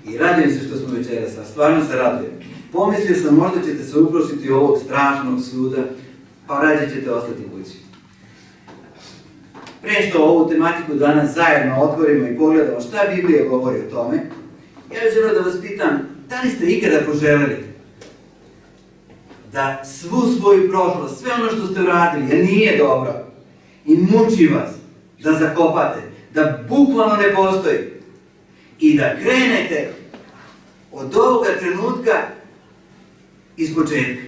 I radujem se što smo večeras, a stvarno se radujem. Pomislio sam, možda ćete se uplašiti ovog strašnog suda, pa rađe ćete ostati kući. Pre što ovu tematiku danas zajedno otvorimo i pogledamo šta Biblija govori o tome, ja bih želeo da vas pitam, da li ste ikada poželeli da svu svoju prošlost, sve ono što ste uradili, jer nije dobro i muči vas, da zakopate, da bukvalno ne postoji i da krenete od ovoga trenutka iz početka,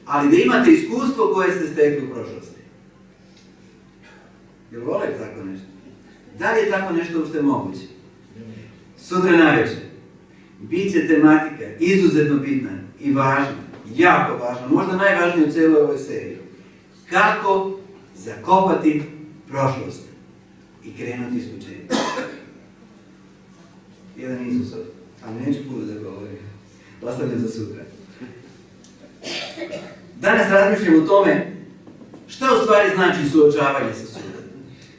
ali da imate iskustvo koje ste stekli u prošlosti? Jel volite tako nešto? Da li je tako nešto uopšte moguće? Sutra navečer bit će tematika izuzetno bitna i važna, jako važna, možda najvažnija u cijeloj ovoj seriji. Kako zakopati prošlost i krenuti iz početka. Jedan izazov, ali neću puno da govorim. Ostavljam za sutra. Danas razmišljam o tome šta u stvari znači suočavanje sa sudom.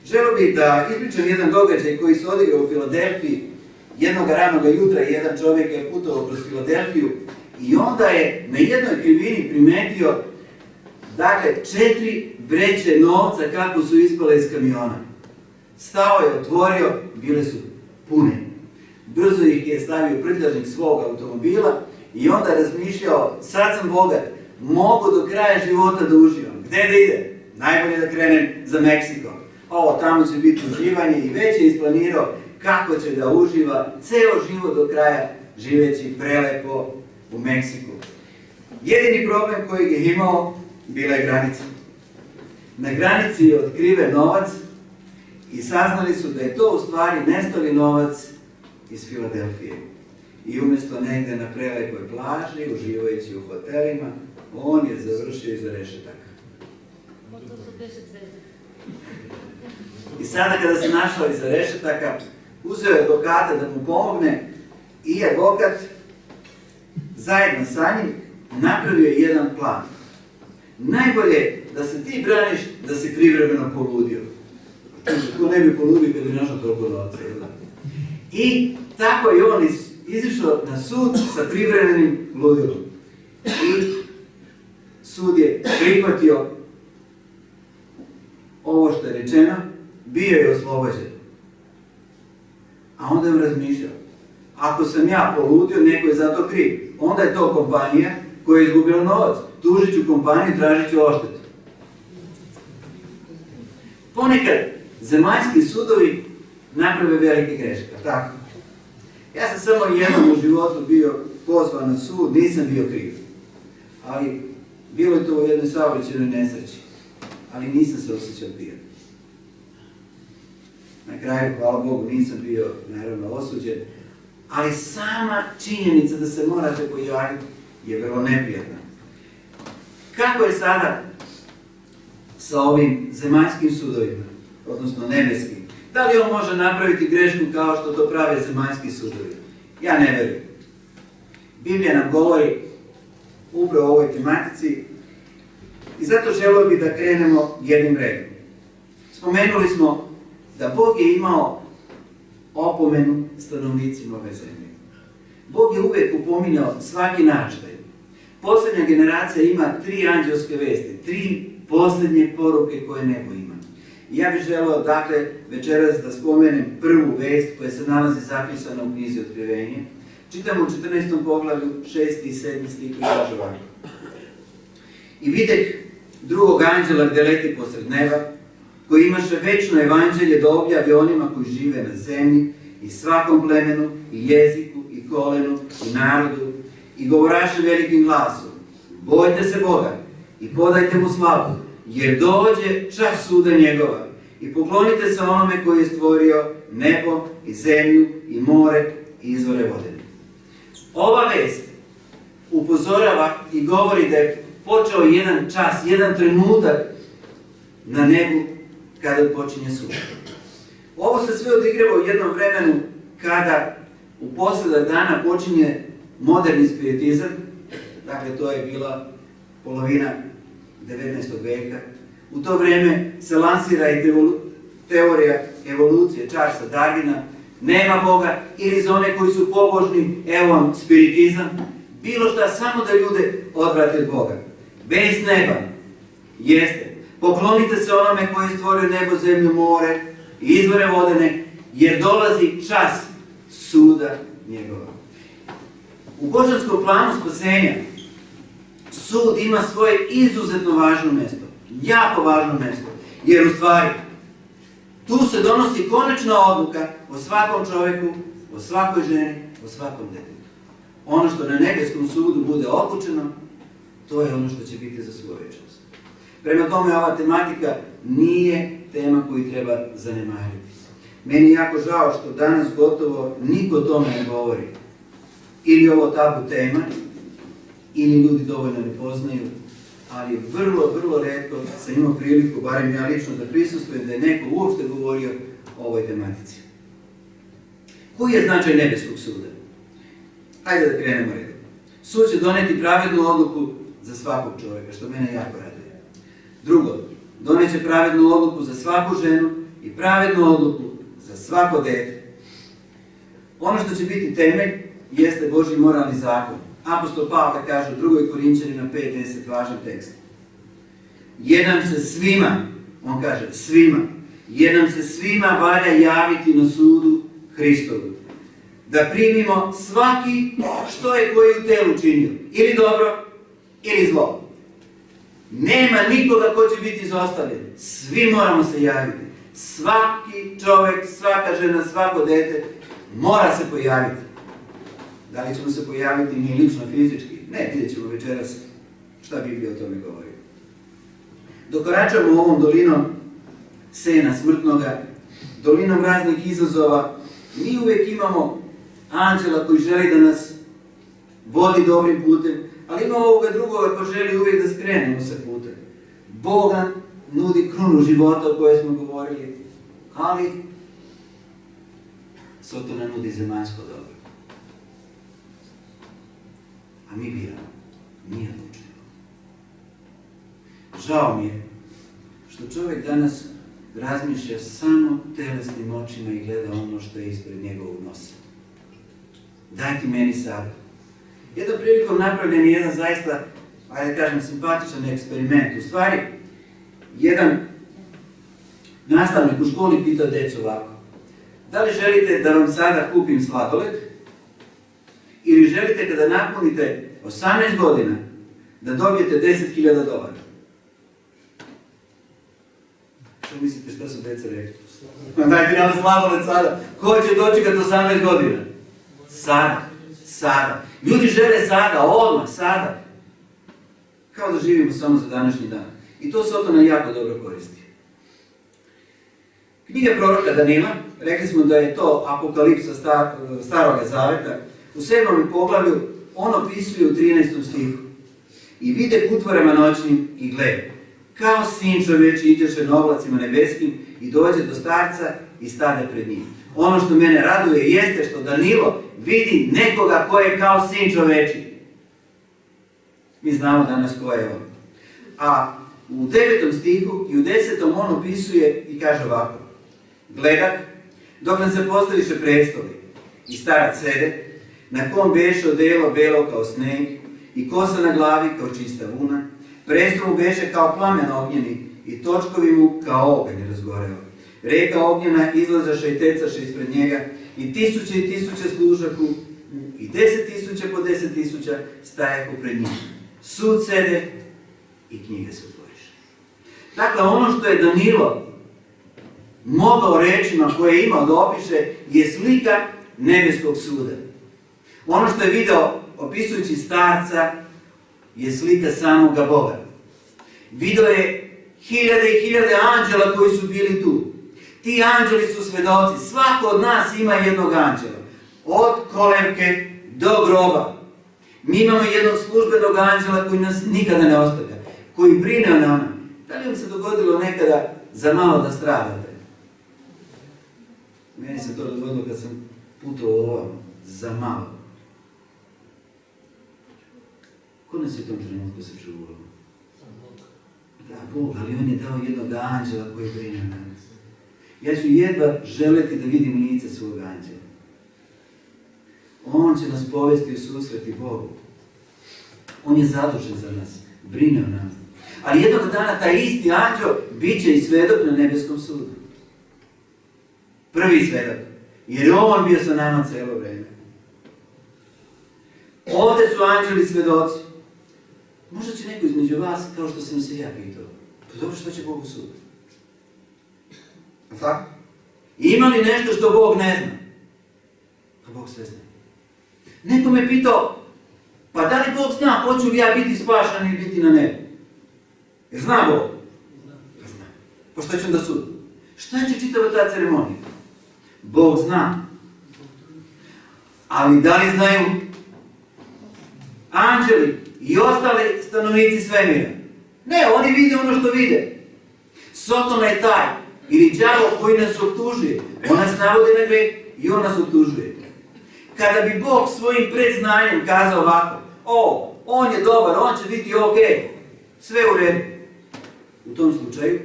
Želeo bih da ispričam jedan događaj koji se odigrao u Filadelfiji. Jednog ranog jutra jedan čovjek je putovao kroz Filadelfiju i onda je na jednoj krivini primetio, dakle, 4 vreće novca kako su ispale iz kamiona. Stao je, otvorio, bile su pune. Brzo ih je stavio u prtljažnik svog automobila i onda razmišljao, sad sam bogat, mogu do kraja života da uživam. Gde da ide? Najbolje da krenem za Meksiko. Ovo, tamo će biti uživanje i već je isplanirao kako će da uživa ceo život do kraja, živeći prelepo u Meksiku. Jedini problem koji je imao bila je granica. Na granici je otkriven novac i saznali su da je to u stvari nestali novac iz Filadelfije. I umjesto negde na prelepoj plaži, uživajući u hotelima, on je završio iza rešetaka. I sada kada se našao iza rešetaka, uzeo je advokata da mu pomogne i advokat zajedno sa njim napravio je jedan plan. Najbolje da se ti braniš da si privremeno poludio. Ko ne bi poludio kad bi našao toliko novca. I tako je on izišao na sud sa privremenim ludilom. I sud je prihvatio ovo što je rečeno, bio je oslobođen. A onda je razmišljao, ako sam ja poludio, neko je za to kriv. Onda je to kompanija koja je izgubila novac. Tužit ću kompaniju, tražit ću odštetu. Ponekad zemaljski sudovi naprave velike greške, tako? Ja sam samo jednom u životu bio pozvan na sud, nisam bio kriv. Ali bilo je to u jednoj saobraćajnoj nesreći. Ali nisam se osjećao prijatno. Na kraju, hvala Bogu, nisam bio, naravno, osuđen, ali sama činjenica da se morate pojaviti je vrlo neprijatna. Kako je sada sa ovim zemaljskim sudovima, odnosno nebeskim? Da li on može napraviti grešku kao što to prave zemaljski sudovi? Ja ne verujem. Biblija nam govori upravo o ovoj tematici i zato želio bih da krenemo jednim redom. Spomenuli smo da Bog je imao opomenu stanovnicima ove zemlje. Bog je uvijek upominjao svaki naraštaj. Posljednja generacija ima 3 anđelske vesti, 3 posljednje poruke koje nebo ima. I ja bih želeo, dakle, večeras da spomenem prvu vest koja se nalazi zapisana u knjizi Otkrivenje. Čitamo u 14. poglavlju 6. i 7. stih koji kaže ovako. I videh drugog anđela gde leti posred neba, koji imaše večno evanđelje da objavi onima koji žive na zemlji i svakom plemenu, i jeziku, i kolenu, i narodu, i govoraše velikim glasom. Bojte se Boga i podajte mu slavu, jer dođe čas suda njegova. I poklonite se onome koji je stvorio nebo i zemlju i more i izvore vode. Ova vest upozorava i govori da je počeo jedan čas, jedan trenutak na nebu kada počinje sud. Ovo se sve odigrava u jednom vremenu kada u poslednjih dana počinje moderni spiritizam, dakle to je bila polovina 19. veka. U to vreme se lansira i teorija evolucije Charlesa Darwina, nema Boga, ili za one koji su pobožni, evo vam spiritizam, bilo šta samo da ljude odvrate od Boga. Bez neba, jeste, poklonite se onome koji je stvorio nebo, zemlju, more i izvore vodene, jer dolazi čas suda njegova. U božanskom planu spasenja sud ima svoje izuzetno važno mjesto, jako važno mjesto, jer u stvari tu se donosi konačna odluka o svakom čovjeku, o svakoj ženi, o svakom djetetu. Ono što na nebeskom sudu bude odlučeno, to je ono što će biti za svoju vječnost. Prema tome, ova tematika nije tema koju treba zanemariti. Meni je jako žao što danas gotovo niko o tome ne govori. Ili ovo tabu tema, ili ljudi dovoljno ne poznaju, ali vrlo retko sam imao priliku, barem ja lično, da prisustvujem da je neko uopšte govorio o ovoj tematici. Koji je značaj nebeskog suda? Hajde da krenemo redom. Sud će doneti pravednu odluku za svakog čovjeka, što mene jako raduje. Drugo, doneće pravednu odluku za svaku ženu i pravednu odluku za svako dete. Ono što će biti temelj jeste Božji moralni zakon. Apostol Pavle kaže u 2. Korinćanima 5:10, važan tekst. Jer nam se svima, on kaže svima, jer nam se svima valja javiti na sudu Hristovu, da primimo svaki što je koji u telu činio, ili dobro, ili zlo. Nema nikoga ko će biti izostavljen. Svi moramo se javiti. Svaki čovjek, svaka žena, svako dete mora se pojaviti. Da li ćemo se pojaviti mi lično, fizički? Ne, vidjet ćemo večeras šta Biblija o tome govori. Dok koračamo ovom dolinom sena smrtnoga, dolinom raznih izazova, mi uvijek imamo anđela koji želi da nas vodi dobrim putem, ali ima ovoga drugoga koji želi uvijek da skrenemo sa putem. Bog nam nudi krunu života o kojoj smo govorili, ali Sotona nudi zemaljsko dobro. A mi biramo, nije odlučeno. Žao mi je što čovjek danas razmišlja samo telesnim očima i gleda ono što je ispred njegovog nosa. Daj ti meni sad. Jednom prilikom napravljen je jedan zaista, ajde kažem, simpatičan eksperiment. U stvari, jedan nastavnik u školi pitao djecu ovako. Da li želite da vam sada kupim sladoled ili želite kada napunite 18 godina da dobijete $10.000? Što mislite što su djeca rekli? Dajte nam sladoled sada. Ko će dočekati 18 godina? Sada. Ljudi žele sada, odmah, sada. Kao da živimo samo za današnji dan. I to Sotona jako dobro koristi. Knjiga proroka Danila, rekli smo da je to apokalipsa Staroga Zaveta, u 7. poglavlju on opisuje u 13. stihu. I vide utvorama noćnim i gled, kao sin čovječi iđeše na oblacima nebeskim i dođe do starca i stade pred njim. Ono što mene raduje jeste što Danilo vidi nekoga ko je kao sin čoveči. Mi znamo danas ko je on. A u 9. stihu i u 10. on opisuje i kaže ovako. Gledak, dok nam se postaviše prestoli i starac sede, na kom beše odelo belo kao sneg i kosa na glavi kao čista vuna, prestol mu beše kao plamen ognjeni i točkovi mu kao oganj razgoreo. Reka ognjena izlazaše i tecaše ispred njega i tisuće služaku i 10.000 po 10.000 stajahu pred njim. Sud sede i knjige se otvoriše. Dakle, ono što je Danilo mogao rečima koje je imao da opiše je slika nebeskog suda. Ono što je video opisujući starca je slika samoga Boga. Video je hiljade i hiljade anđela koji su bili tu. Ti anđeli su svedoci. Svako od nas ima jednog anđela. Od kolevke do groba. Mi imamo jednog službenog anđela koji nas nikada ne ostavlja. Koji brine o nama. Da li vam se dogodilo nekada za malo da stradate? Meni se to dogodilo kad sam putovao ovamo. Za malo. Ko nas je u tom trenutku sačuvao? Da, Bog, ali on je dao jednog anđela koji brine o nas. Ja ću jedva želeti da vidim lice svog anđela. On će nas povesti u susreti Bogu. On je zadužen za nas, brine o nas. Ali jednog dana taj isti anđeo bit će i svedok na nebeskom sudu. Prvi svedok. Jer je on bio sa nama cijelo vrijeme. Ovdje su anđeli svedoci. Možda će neko između vas, kao što sam se ja pitao, pa dobro, što će Bog usuditi? Tako? Ima li nešto što Bog ne zna? Pa Bog sve zna. Neko me pitao, pa da li Bog zna, hoću li ja biti spašan ili biti na nebu? Jer zna Bog? Pa zna. Pa što će onda sud? Šta će čitava ta ceremonija? Bog zna. Ali da li znaju anđeli i ostali stanovnici svemira? Ne, oni vide ono što vide. Sotona je taj, ili đavo koji nas optužuje. On nas navodi na greh i on nas optužuje. Kada bi Bog svojim predznanjem kazao ovako, on je dobar, on će biti ok, sve u redu. U tom slučaju,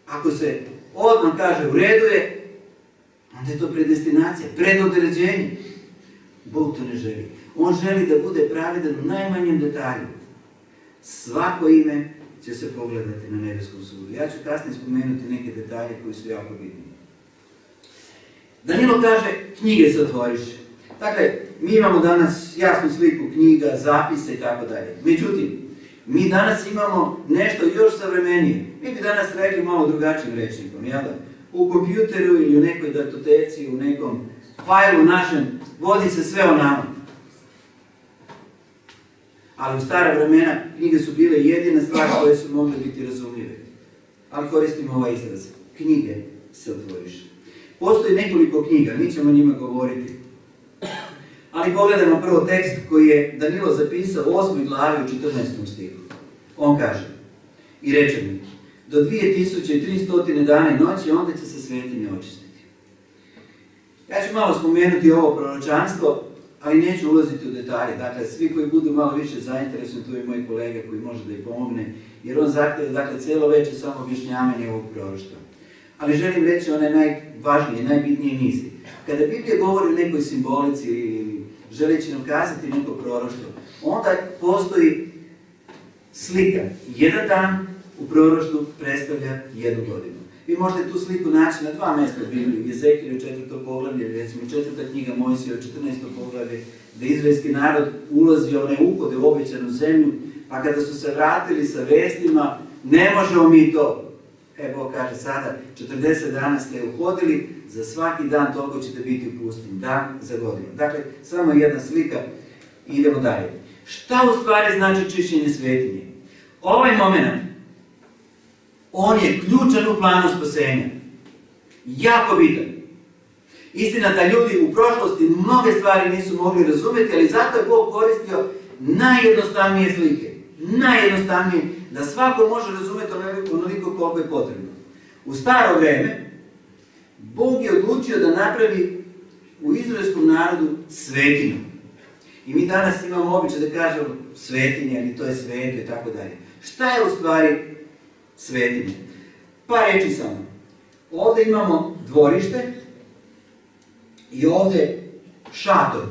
ako se odmah kaže u redu je, onda je to predestinacija, predodređenje. Bog to ne želi. On želi da bude pravedan u najmanjem detalju. Svako ime će se pogledati na nebeskom sudu. Ja ću kasnije spomenuti neke detalje koji su jako bitni. Danilo kaže, knjige se otvoriše. Dakle, mi imamo danas jasnu sliku knjiga, zapise i tako dalje. Međutim, mi danas imamo nešto još savremenije. Mi bi danas rekli malo drugačijim rečnikom, jel da? U kompjuteru ili u nekoj datoteci, u nekom fajlu našem, vodi se sve o nama. Ali u stara vremena knjige su bile jedina stvar koje su mogle biti razumljive. Ali koristimo ovaj izraz. Knjige se otvoriše. Postoji nekoliko knjiga, mi ćemo o njima govoriti. Ali pogledajmo prvo tekst koji je Danilo zapisao u 8. glavi u 14. stihu. On kaže, i reče mi, do 2300 dana i noći, onda će se svetinje očistiti. Ja ću malo spomenuti ovo proročanstvo, ali neću ulaziti u detalje. Dakle, svi koji budu malo više zainteresovani, tu je moj kolega koji može da ih pomogne, jer on zahtjeva, cijelo večer samo objašnjavanje ovog proroštva. Ali želim reći one najvažnije, najbitnije misli. Kada Biblija govori o nekoj simbolici ili želeći nam kazati neko proroštvo, onda postoji slika. Jedan dan u proroštvu predstavlja jednu godinu. Vi možete tu sliku naći na 2 mjesta u Bibliji, Jezekilju 4. poglavlje, recimo 4. knjiga Mojsija 14. poglavlje, da izraelski narod ulazi uhode u obećanu zemlju, pa kada su se vratili sa vestima, ne možemo mi to. Bog kaže sada, 40 dana ste uhodili, za svaki dan toliko ćete biti u pustinji, dan za godinu. Dakle, samo jedna slika i idemo dalje. Šta u stvari znači čišćenje svetinje? Ovaj moment, on je ključan u planu spasenja. Jako bitan. Istina da ljudi u prošlosti mnoge stvari nisu mogli razumjeti, ali zato je Bog koristio najjednostavnije slike. Najjednostavnije, da svako može razumjeti onoliko koliko je potrebno. U staro vrijeme, Bog je odlučio da napravi u izraelskom narodu svetinu. I mi danas imamo običaj da kažemo svetinje, ili to je sveto i tako dalje. Šta je u stvari svetinje? Pa reći samo. Ovdje imamo dvorište i ovdje šator.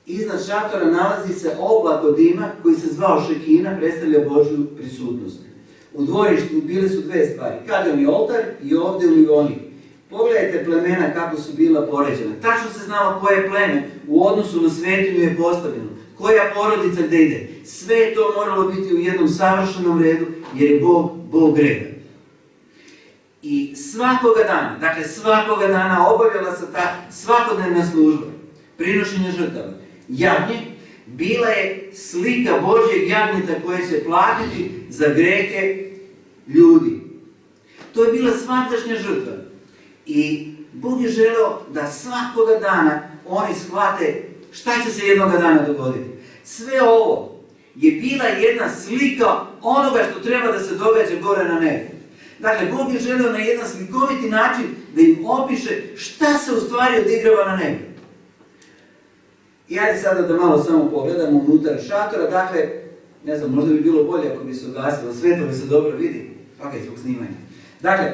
Iznad šatora nalazi se oblak od dima koji se zvao šekina, predstavlja Božju prisutnost. U dvorištu bile su dve stvari. Kadeoni oltar i ovdje ulivonik. Pogledajte plemena kako su bila poređena. Tačno se znalo koje pleme u odnosu na svetinju je postavljeno. Koja porodica gdje ide. Sve je to moralo biti u jednom savršenom redu jer je Bog reda. I svakoga dana obavljala se ta svakodnevna služba. Prinošenje žrtava. Jagnje bila je slika Božjeg jagnjeta koje će platiti za grehe ljudi. To je bila svagdašnja žrtva. I Bog je želeo da svakoga dana oni shvate šta će se jednoga dana dogoditi. Sve ovo je bila jedna slika onoga što treba da se događa gore na nebu. Dakle, Bog je želeo na jedan slikoviti način da im opiše šta se u stvari odigrava na nebu. I ajde sada da malo samo pogledamo unutar šatora. Dakle, ne znam, možda bi bilo bolje ako bi se ugasilo, svetlo bi se dobro vidi. Ok, zbog snimanja. Dakle,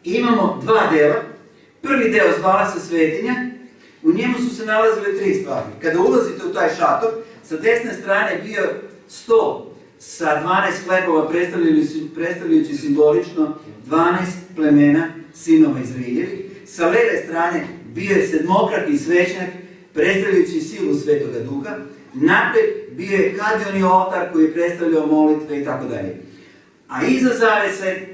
imamo dva dela. Prvi deo zvala se svetinja. U njemu su se nalazile tri stvari. Kada ulazite u taj šator, sa desne strane bio sto sa 12 hlebova predstavljajući simbolično 12 plemena sinova Izraeljevih. Sa leve strane bio je sedmokraki svećnjak predstavljajući silu Svetoga Duha. Napred bio je kadioni oltar koji je predstavljao molitve i tako dalje. A iza zavese,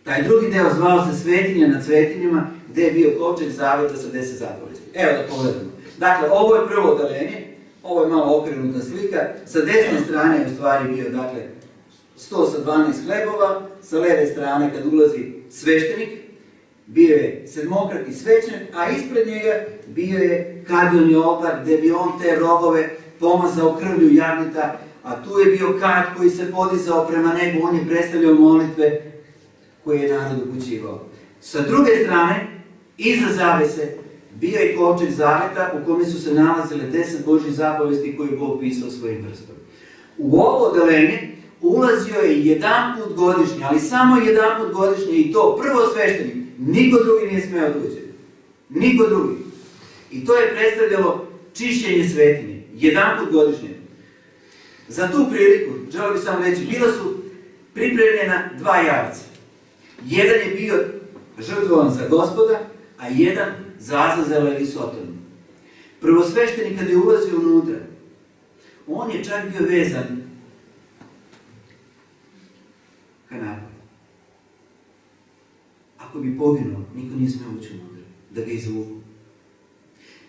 taj drugi deo zvao se svetinja nad svetinjama, gdje je bio kovčeg zaveta sa 10 zapovesti. Evo da pogledamo. Dakle, ovo je prvo odeljenje, ovo je malo okrenuta slika. Sa desne strane je u stvari bio, dakle, sto sa 12 hlebova, sa leve strane kad ulazi sveštenik, bio je sedmokraki svećnjak, a ispred njega bio je kadioni oltar gdje bi on te rogove pomazao krvlju jagnjeta, a tu je bio kat koji se podizao prema nebu, on je predstavljao molitve koje je narod upućivao. Sa druge strane, iza zavese, bio je kovčeg zaveta u kome su se nalazile 10 Božjih zapovesti koje je Bog pisao svojim prstom. U ovo odeljenje ulazio je jedanput godišnje, ali samo jedanput godišnje, i to prvo sveštenik. Niko drugi nije smeo da uđe. Niko drugi. I to je predstavljalo čišćenje svetinje. Jedanput godišnje. Za tu priliku, želio bih samo reći, bila su pripremljena dva jarca. Jedan je bio žrtvovan za Gospoda, a jedan za Azazela ili Sotonu. Prvosveštenik kada je ulazio unutra, on je čak bio vezan kanapom. Ako bi poginuo, niko nije smeo ući unutra, da ga izvuku.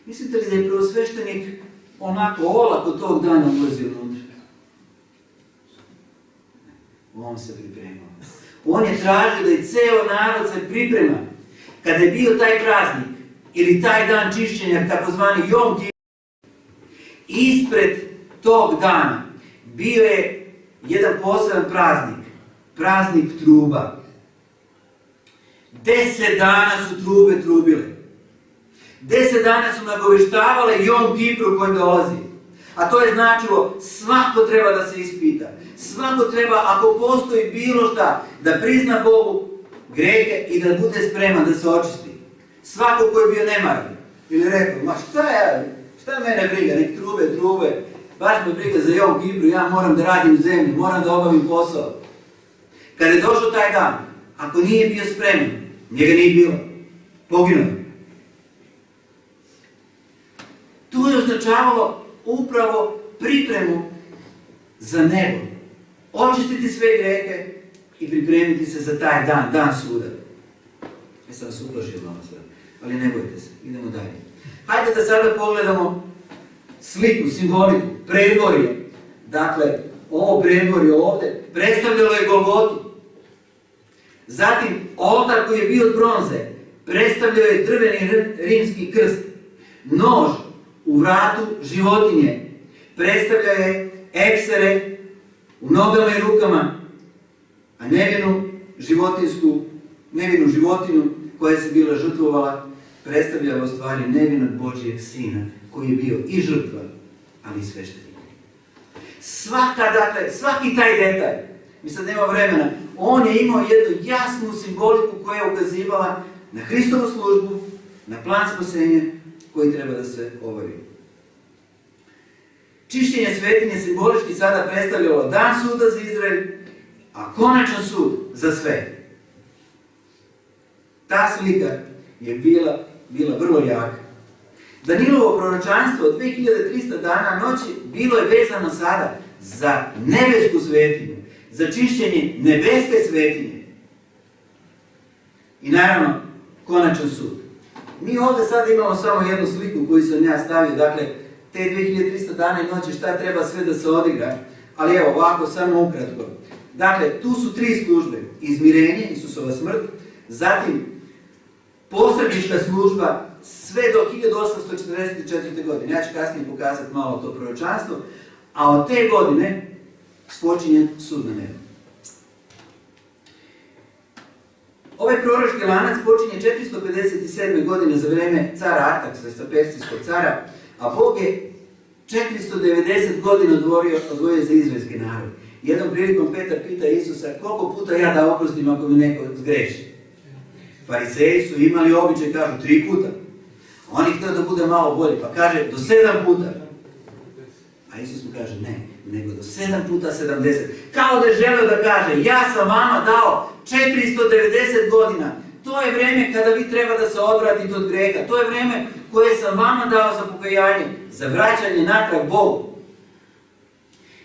Mislite li da je prvosveštenik onako olako tog dana ulazio unutra? On se pripremao. On je tražio da i ceo narod se priprema. Kada je bio taj praznik, ili taj dan čišćenja, takozvani Jom Kipur, ispred tog dana bio je jedan poseban praznik, praznik truba. 10 dana su trube trubile. 10 dana su nagoveštavale Jom Kipru koji dolazi. A to je značilo, svako treba da se ispita. Svako treba, ako postoji bilo šta, da prizna Bogu grehe i da bude spreman da se očisti. Svako koji je bio nemaran. Ili rekao, ma šta mene briga, nek trube, baš me briga za Jom Kipru, ja moram da radim u zemlji, moram da obavim posao. Kada je došao taj dan, ako nije bio spreman, njega nije bilo, poginuo. To je označavalo upravo pripremu za nebo. Očistiti sve grehe i pripremiti se za taj dan, dan suda. Ja sam vas uplašio malo sad, ali ne bojte se, idemo dalje. Hajde da sada pogledamo sliku, simboliku, predvorje. Dakle, ovo predvorje ovdje predstavljalo je Golgotu. Zatim, oltar koji je bio od bronze predstavljao je drveni rimski krst. Nož u vratu životinje predstavljao je eksere u nogama i rukama, a nevinu životinu koja se bila žrtvovala predstavljala u stvari nevinog Božijeg Sina koji je bio i žrtva, ali i sveštenik. Svaki taj detalj, mi sad nema vremena, on je imao jednu jasnu simboliku koja je ukazivala na Hristovu službu, na plan spasenja koji treba da se obavi. Čišćenje svetinje simbolički sada predstavljalo dan suda za Izrael, a konačan sud za sve. Ta slika je bila vrlo jaka. Danijelovo proročanstvo od 2300 dana noći bilo je vezano sada za nebesku svetinju, za čišćenje nebeske svetinje. I naravno, konačan sud. Mi ovdje sada imamo samo jednu sliku koju sam ja stavio, dakle, te 2300 dana i noći šta treba sve da se odigra, ali evo ovako, samo ukratko. Dakle, tu su tri službe, izmirenje, Isusova smrt, zatim posrednička služba sve do 1844. godine. Ja ću kasnije pokazati malo to proročanstvo, a od te godine počinje sud na nebu. Ovaj proročki lanac počinje 457. godine za vreme cara Artaksa, persijskog cara, a Bog je 490 godina odvojio za izraelski narod. Jednom prilikom Petar pita Isusa koliko puta ja da oprostim ako mi neko zgreši. Fariseji su imali običaj, kažu 3 puta. Oni htio da bude malo bolje, pa kaže do 7 puta. A Isus mu kaže ne, nego do 7 puta 70. Kao da je želeo da kaže, ja sam vama dao 490 godina. To je vreme kada vi treba da se odvratite od greha. To je vreme koje sam vama dao za pokajanje, za vraćanje natrag Bogu.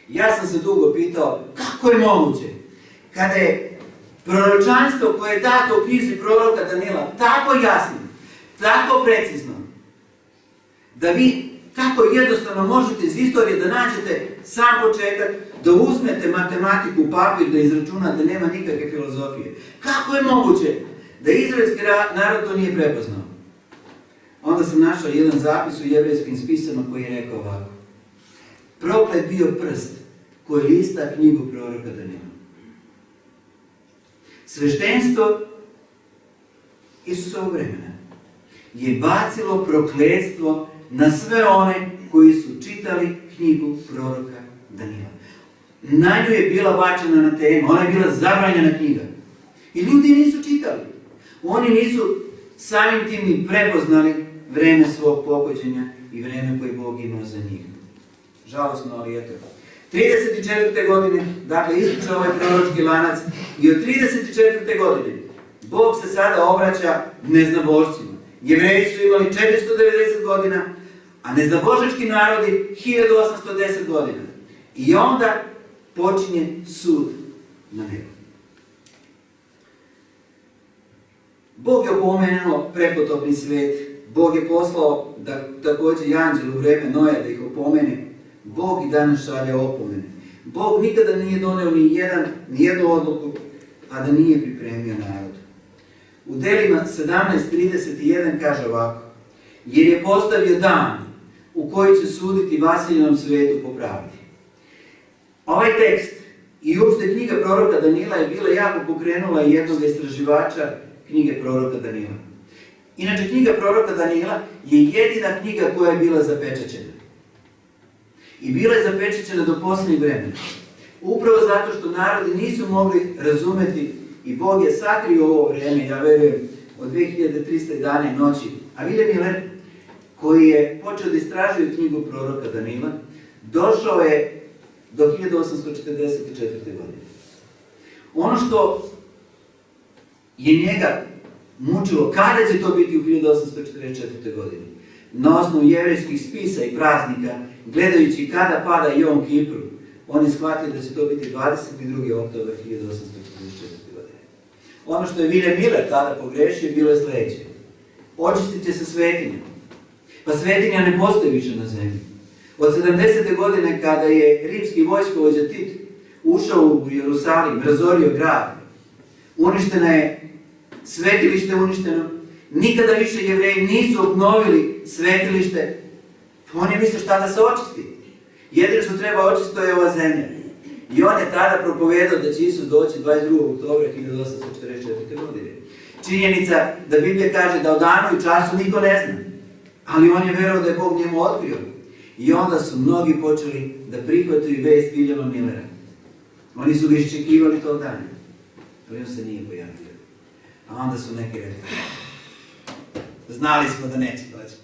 Ja sam se dugo pitao, kako je moguće kada je proročanstvo koje je dato u knjizi proroka Danila tako jasno, tako precizno, da vi tako jednostavno možete iz istorije da nađete sam početak, da uzmete matematiku u papir, da izračunate, nema nikakve filozofije. Kako je moguće da izraelski narod to nije prepoznao? Onda sam našao jedan zapis u jevrejskim spisama koji je rekao ovako. Proklet bio prst koji lista knjigu proroka Danila. Sveštenstvo Isusovog vremena je bacilo prokletstvo na sve one koji su čitali knjigu proroka Danila. Na nju je bila bačena na temu, ona je bila zabranjena knjiga. I ljudi nisu čitali. Oni nisu samim tim ni prepoznali vreme svog pohođenja i vreme koje Bog imao za njih. Žalosno, ali eto. 34. godine, dakle, ističe ovaj proročki lanac i od 34. godine Bog se sada obraća neznabošcima. Jevreji su imali 490 godina, a neznabošački narodi 1810 godina. I onda počinje sud na nebu. Bog je opomenuo prekotopni svet. Bog je poslao da također i anđel u vreme Noja da ih opomene. Bog i danas šalje opomene. Bog nikada nije doneo ni jednu odluku, a da nije pripremio narod. U Delima 17:31 kaže ovako. Jer je postavio dan u koji će suditi vasiljenom svetu po pravdi. Ovaj tekst i uopšte knjiga proroka Danila je bila jako pokrenula jednog istraživača knjige proroka Danila. Inače, knjiga proroka Danila je jedina knjiga koja je bila zapečaćena. I bila je zapečaćena do posljednjeg vremena. Upravo zato što narodi nisu mogli razumeti i Bog je sakrio ovo vreme, ja verujem, od 2300 dana i noći. A William Miller, koji je počeo da istražuje knjigu proroka Danila, došao je do 1844. godine. Ono što je njega mučilo, kada će to biti u 1844. godini, na osnovu jevrejskih spisa i praznika, gledajući kada pada Jom Kipru, on je shvatio da će to biti 22. oktober 1844. godine. Ono što je William Miller tada pogrešio bilo je sljedeće. Očistit će se svetinja. Pa svetinja ne postoji više na zemlji. Od 70. godine kada je rimski vojskovođa Tit ušao u Jerusalim, razorio grad, uništena je svetilište uništeno, nikada više Jevreji nisu obnovili svetilište. On je mislio šta da se očisti. Jedino što treba očistiti je ova zemlja. I on je tada propovedao da će Isus doći 22. oktobra 1844. godine. Činjenica da Biblija kaže da o danu i času niko ne zna. Ali on je verovao da je Bog njemu otkrio. I onda su mnogi počeli da prihvataju vest Williama Millera. Oni su ga iščekivali tog dana. Ali on se nije pojavio. A onda su neki rekli, znali smo da neće doći.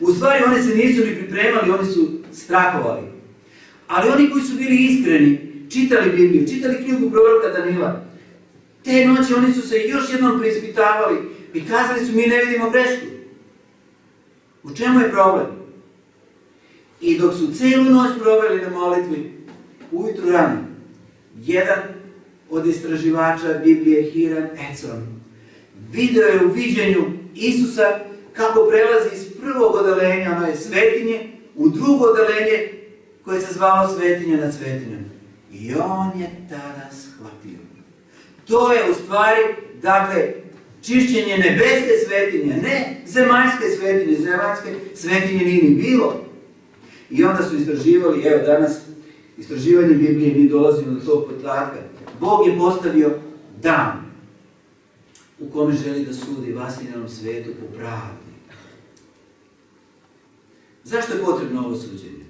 U stvari oni se nisu ni pripremali, oni su strahovali. Ali oni koji su bili iskreni, čitali Bibliju, čitali knjigu proroka Danila, te noći oni su se još jednom preispitavali i kazali su mi ne vidimo grešku. U čemu je problem? I dok su cijelu noć proveli na molitvi, ujutru rano, jedan od istraživača Biblije, Hiram Edson, video je u viđenju Isusa kako prelazi iz prvog odelenja, ono je svetinje, u drugo odelenje koje se zvalo svetinja nad svetinjom. I on je tada shvatio. To je u stvari, dakle, čišćenje nebeske svetinje, ne zemaljske svetinje, zemaljske svetinje nije ni bilo. I onda su istraživali, evo danas, istraživanje Biblije, mi dolazimo do tog podatka. Bog je postavio dan u kome želi da sudi vasiljenom svetu po pravdi. Zašto je potrebno ovo suđenje?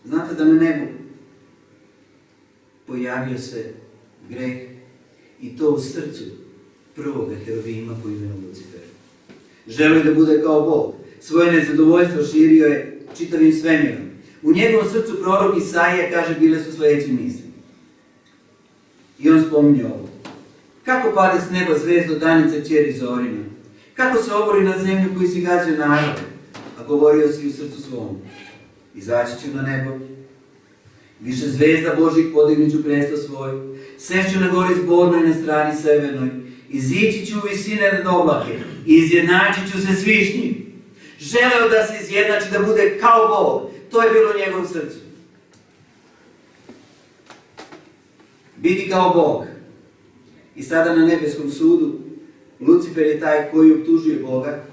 Znate, znate da na nebu pojavio se greh i to u srcu prvoga heruvima po imenu Lucifer. Želio da bude kao Bog. Svoje nezadovoljstvo širio je čitavim svemirom. U njegovom srcu prorok Isaija kaže bile su sljedeće misli. I on spominje ovo. Kako pade s neba zvezdo danice kćeri Zorina? Kako se obori na zemlju koji si gazio narode? A govorio si u srcu svom. Izaći ću na nebo. Više zvezda Božih podignut ću presto svoj. Sešću na gori zbornoj na strani severnoj. Izići ću u visine nad oblake. I izjednačit ću se s višnjim. Želeo da se izjednači, da bude kao Bog. To je bilo u njegovom srcu. Biti kao Bog. I sada na nebeskom sudu Lucifer je taj koji optužuje Boga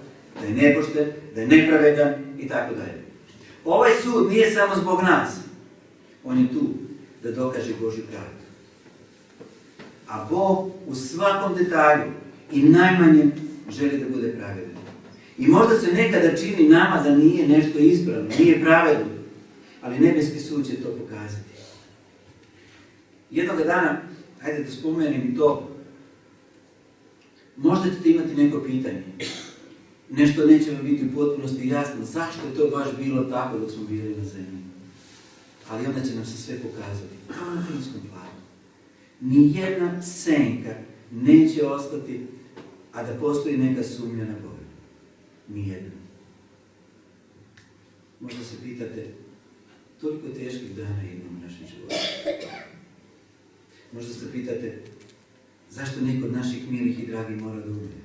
da je nepošten, da je nepravedan i tako dalje. Ovaj sud nije samo zbog nas. On je tu da dokaže Božju pravdu. A Bog u svakom detalju i najmanjem želi da bude pravedan. I možda se nekada čini nama da nije nešto ispravno, nije pravedno, ali nebeski sud će to pokazati. Jednog dana, hajde da spomenem i to, možda ćete imati neko pitanje. Nešto neće vam biti u potpunosti jasno. Zašto je to baš bilo tako dok smo bili na zemlji? Ali onda će nam se sve pokazati. Kao na filmskom planu. Nijedna senka neće ostati, a da postoji neka sumnja na Boga. Nijedna. Možda se pitate, toliko teških dana imamo u našem životu. Možda se pitate, zašto neko od naših milih i dragih mora da umre?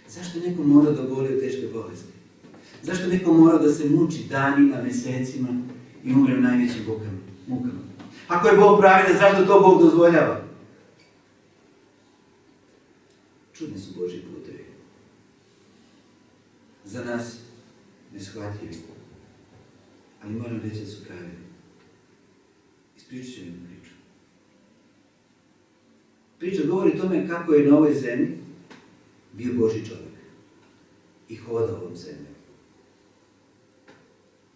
Zašto neko mora da oboli od teške bolesti? Zašto neko mora da se muči danima, mesecima i umre u najvećim mukama? Ako je Bog pravedan, zašto to Bog dozvoljava? Čudni su Božji putevi. Za nas neshvatljivi. Ali moram reći da su pravedni. Ispričat ću jednu priču. Priča govori o tome kako je na ovoj zemlji bio Božji čovjek i hodao ovom zemljom.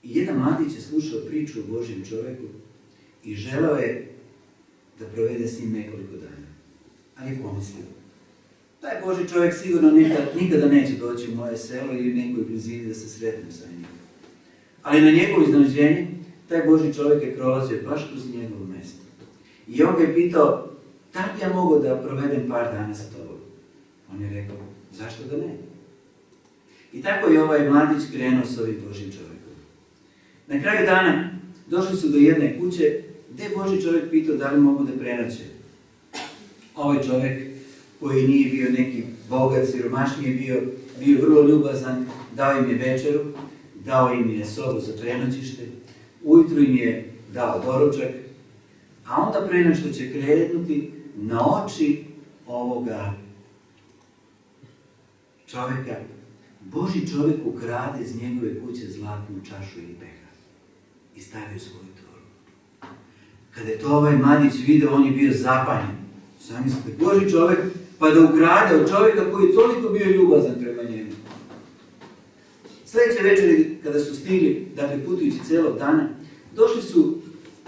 I jedan mladić je slušao priču o Božjem čovjeku i želeo je da provede s njim nekoliko dana. Ali je pomislio, taj Božji čovjek sigurno nikada neće doći u moje selo ili nekoj blizini da se sretnem sa njim. Ali na njegovo iznenađenje, taj Božji čovjek je prolazio baš kroz njegovo mjesto. I on ga je pitao, da li ja mogu da provedem par dana sa tobom? On je rekao, zašto da ne? I tako je ovaj mladić krenuo s ovim Božjim čovjekom. Na kraju dana došli su do jedne kuće gdje je Božji čovjek pitao da li mogu da prenoće. Ovaj čovjek koji nije bio neki bogat, siromašniji, bio vrlo ljubazan, dao im je večeru, dao im je sobu za prenoćište, ujutru im je dao doručak, a onda pre nego što će krenuti na oči ovoga čovjeka, Božji čovjek ukrade iz njegove kuće zlatnu čašu ili pehar i stavio svoju torbu. Kada je to ovaj mladić video, on je bio zapanjen. Zamislite, Božji čovjek pa da ukrade od čovjeka koji je toliko bio ljubazan prema njemu. Sljedeće večeri, kada su stigli, dakle putujući cijelog dana, došli su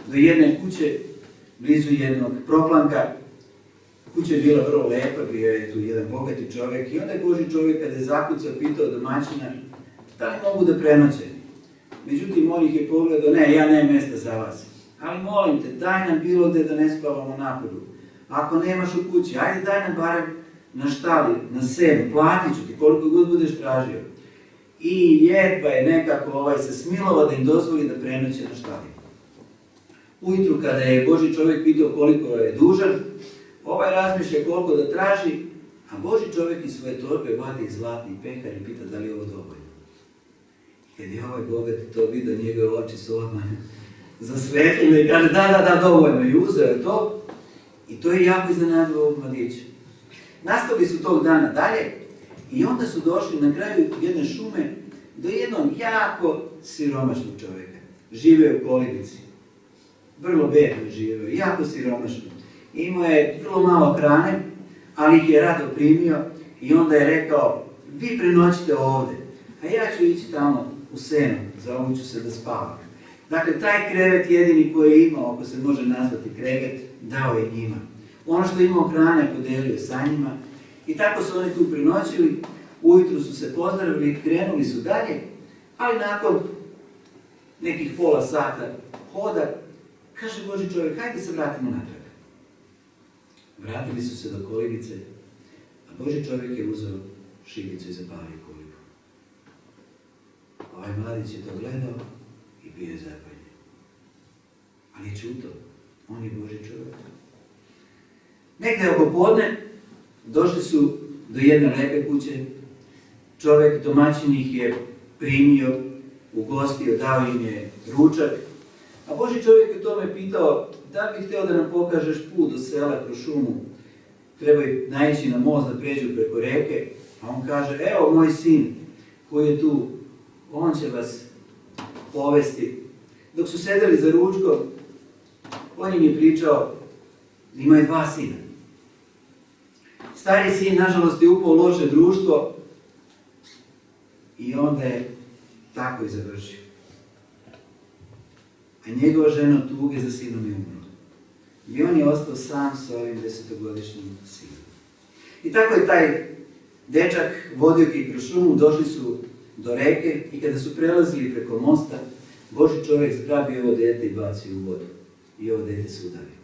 do jedne kuće, blizu jednog proplanka. Kuća je bila vrlo lepa, bio je tu jedan bogati čovjek i onda je Božji čovjek kada je zakucao pitao domaćina da li mogu da prenoće. Međutim, on ih je pogledao, ne, ja nemam mjesta za vas. Ali molim te, daj nam bilo gdje da ne spavamo napolju. Ako nemaš u kući, ajde daj nam barem na štali, na senu, platit ću ti koliko god budeš tražio. I jedva je nekako se smilovao da im dozvoli da prenoće na štali. Ujutru kada je Božji čovjek pitao koliko je dužan, razmišlja koliko da traži, a Božji čovjek iz svoje torbe vadi zlatni pehar i pita da li je ovo dovoljno. I kad je ovaj bogat to vidio, njegove oči su odmah zasvetljene i kaže da, dovoljno. I uzeo je to i to je jako iznenadilo ovog mladića. Nastavili su tog dana dalje i onda su došli na kraju jedne šume do jednog jako siromašnog čovjeka. Žive u kolibici. Vrlo bedno živeo, jako siromašno. Imao je vrlo malo hrane, ali ih je rado primio i onda je rekao, vi prenoćite ovdje, a ja ću ići tamo u senu, za ovu ću se da spavam. Dakle, taj krevet jedini koji je imao, ako se može nazvati krevet, dao je njima. Ono što je imao hrane podelio sa njima i tako su oni tu prenoćili, ujutru su se pozdravili, krenuli su dalje, ali nakon nekih pola sata hoda, kaže Božji čovjek, hajde se vratimo natrag. Vratili su se do kolibice, a Božji čovjek je uzeo šibicu i zapalio kolibu. Ovaj mladić je to gledao i bio je zapaljen. Ali je čuto, on je Božji čovjek. Negde oko podne došli su do jedne lepe kuće. Čovjek domaćin ih je primio, ugostio, dao im je ručak. A Božji čovjek je tome pitao, da bi htio da nam pokažeš put do sela kroz šumu. Trebaju naići na most da pređu preko reke. A on kaže, evo moj sin koji je tu, on će vas povesti. Dok su sedeli za ručkom, on im je pričao, imaju 2 sina. Stari sin, nažalost, je upao u loše društvo i onda je tako i završio. A njegova žena od tuge za sinom je umrla. I on je ostao sam sa ovim 10-godišnjim sinom. I tako je taj dečak vodio ih kroz šumu, došli su do reke i kada su prelazili preko mosta, Božji čovjek zgrabio ovo dete i bacio u vodu. I ovo dete se udavio.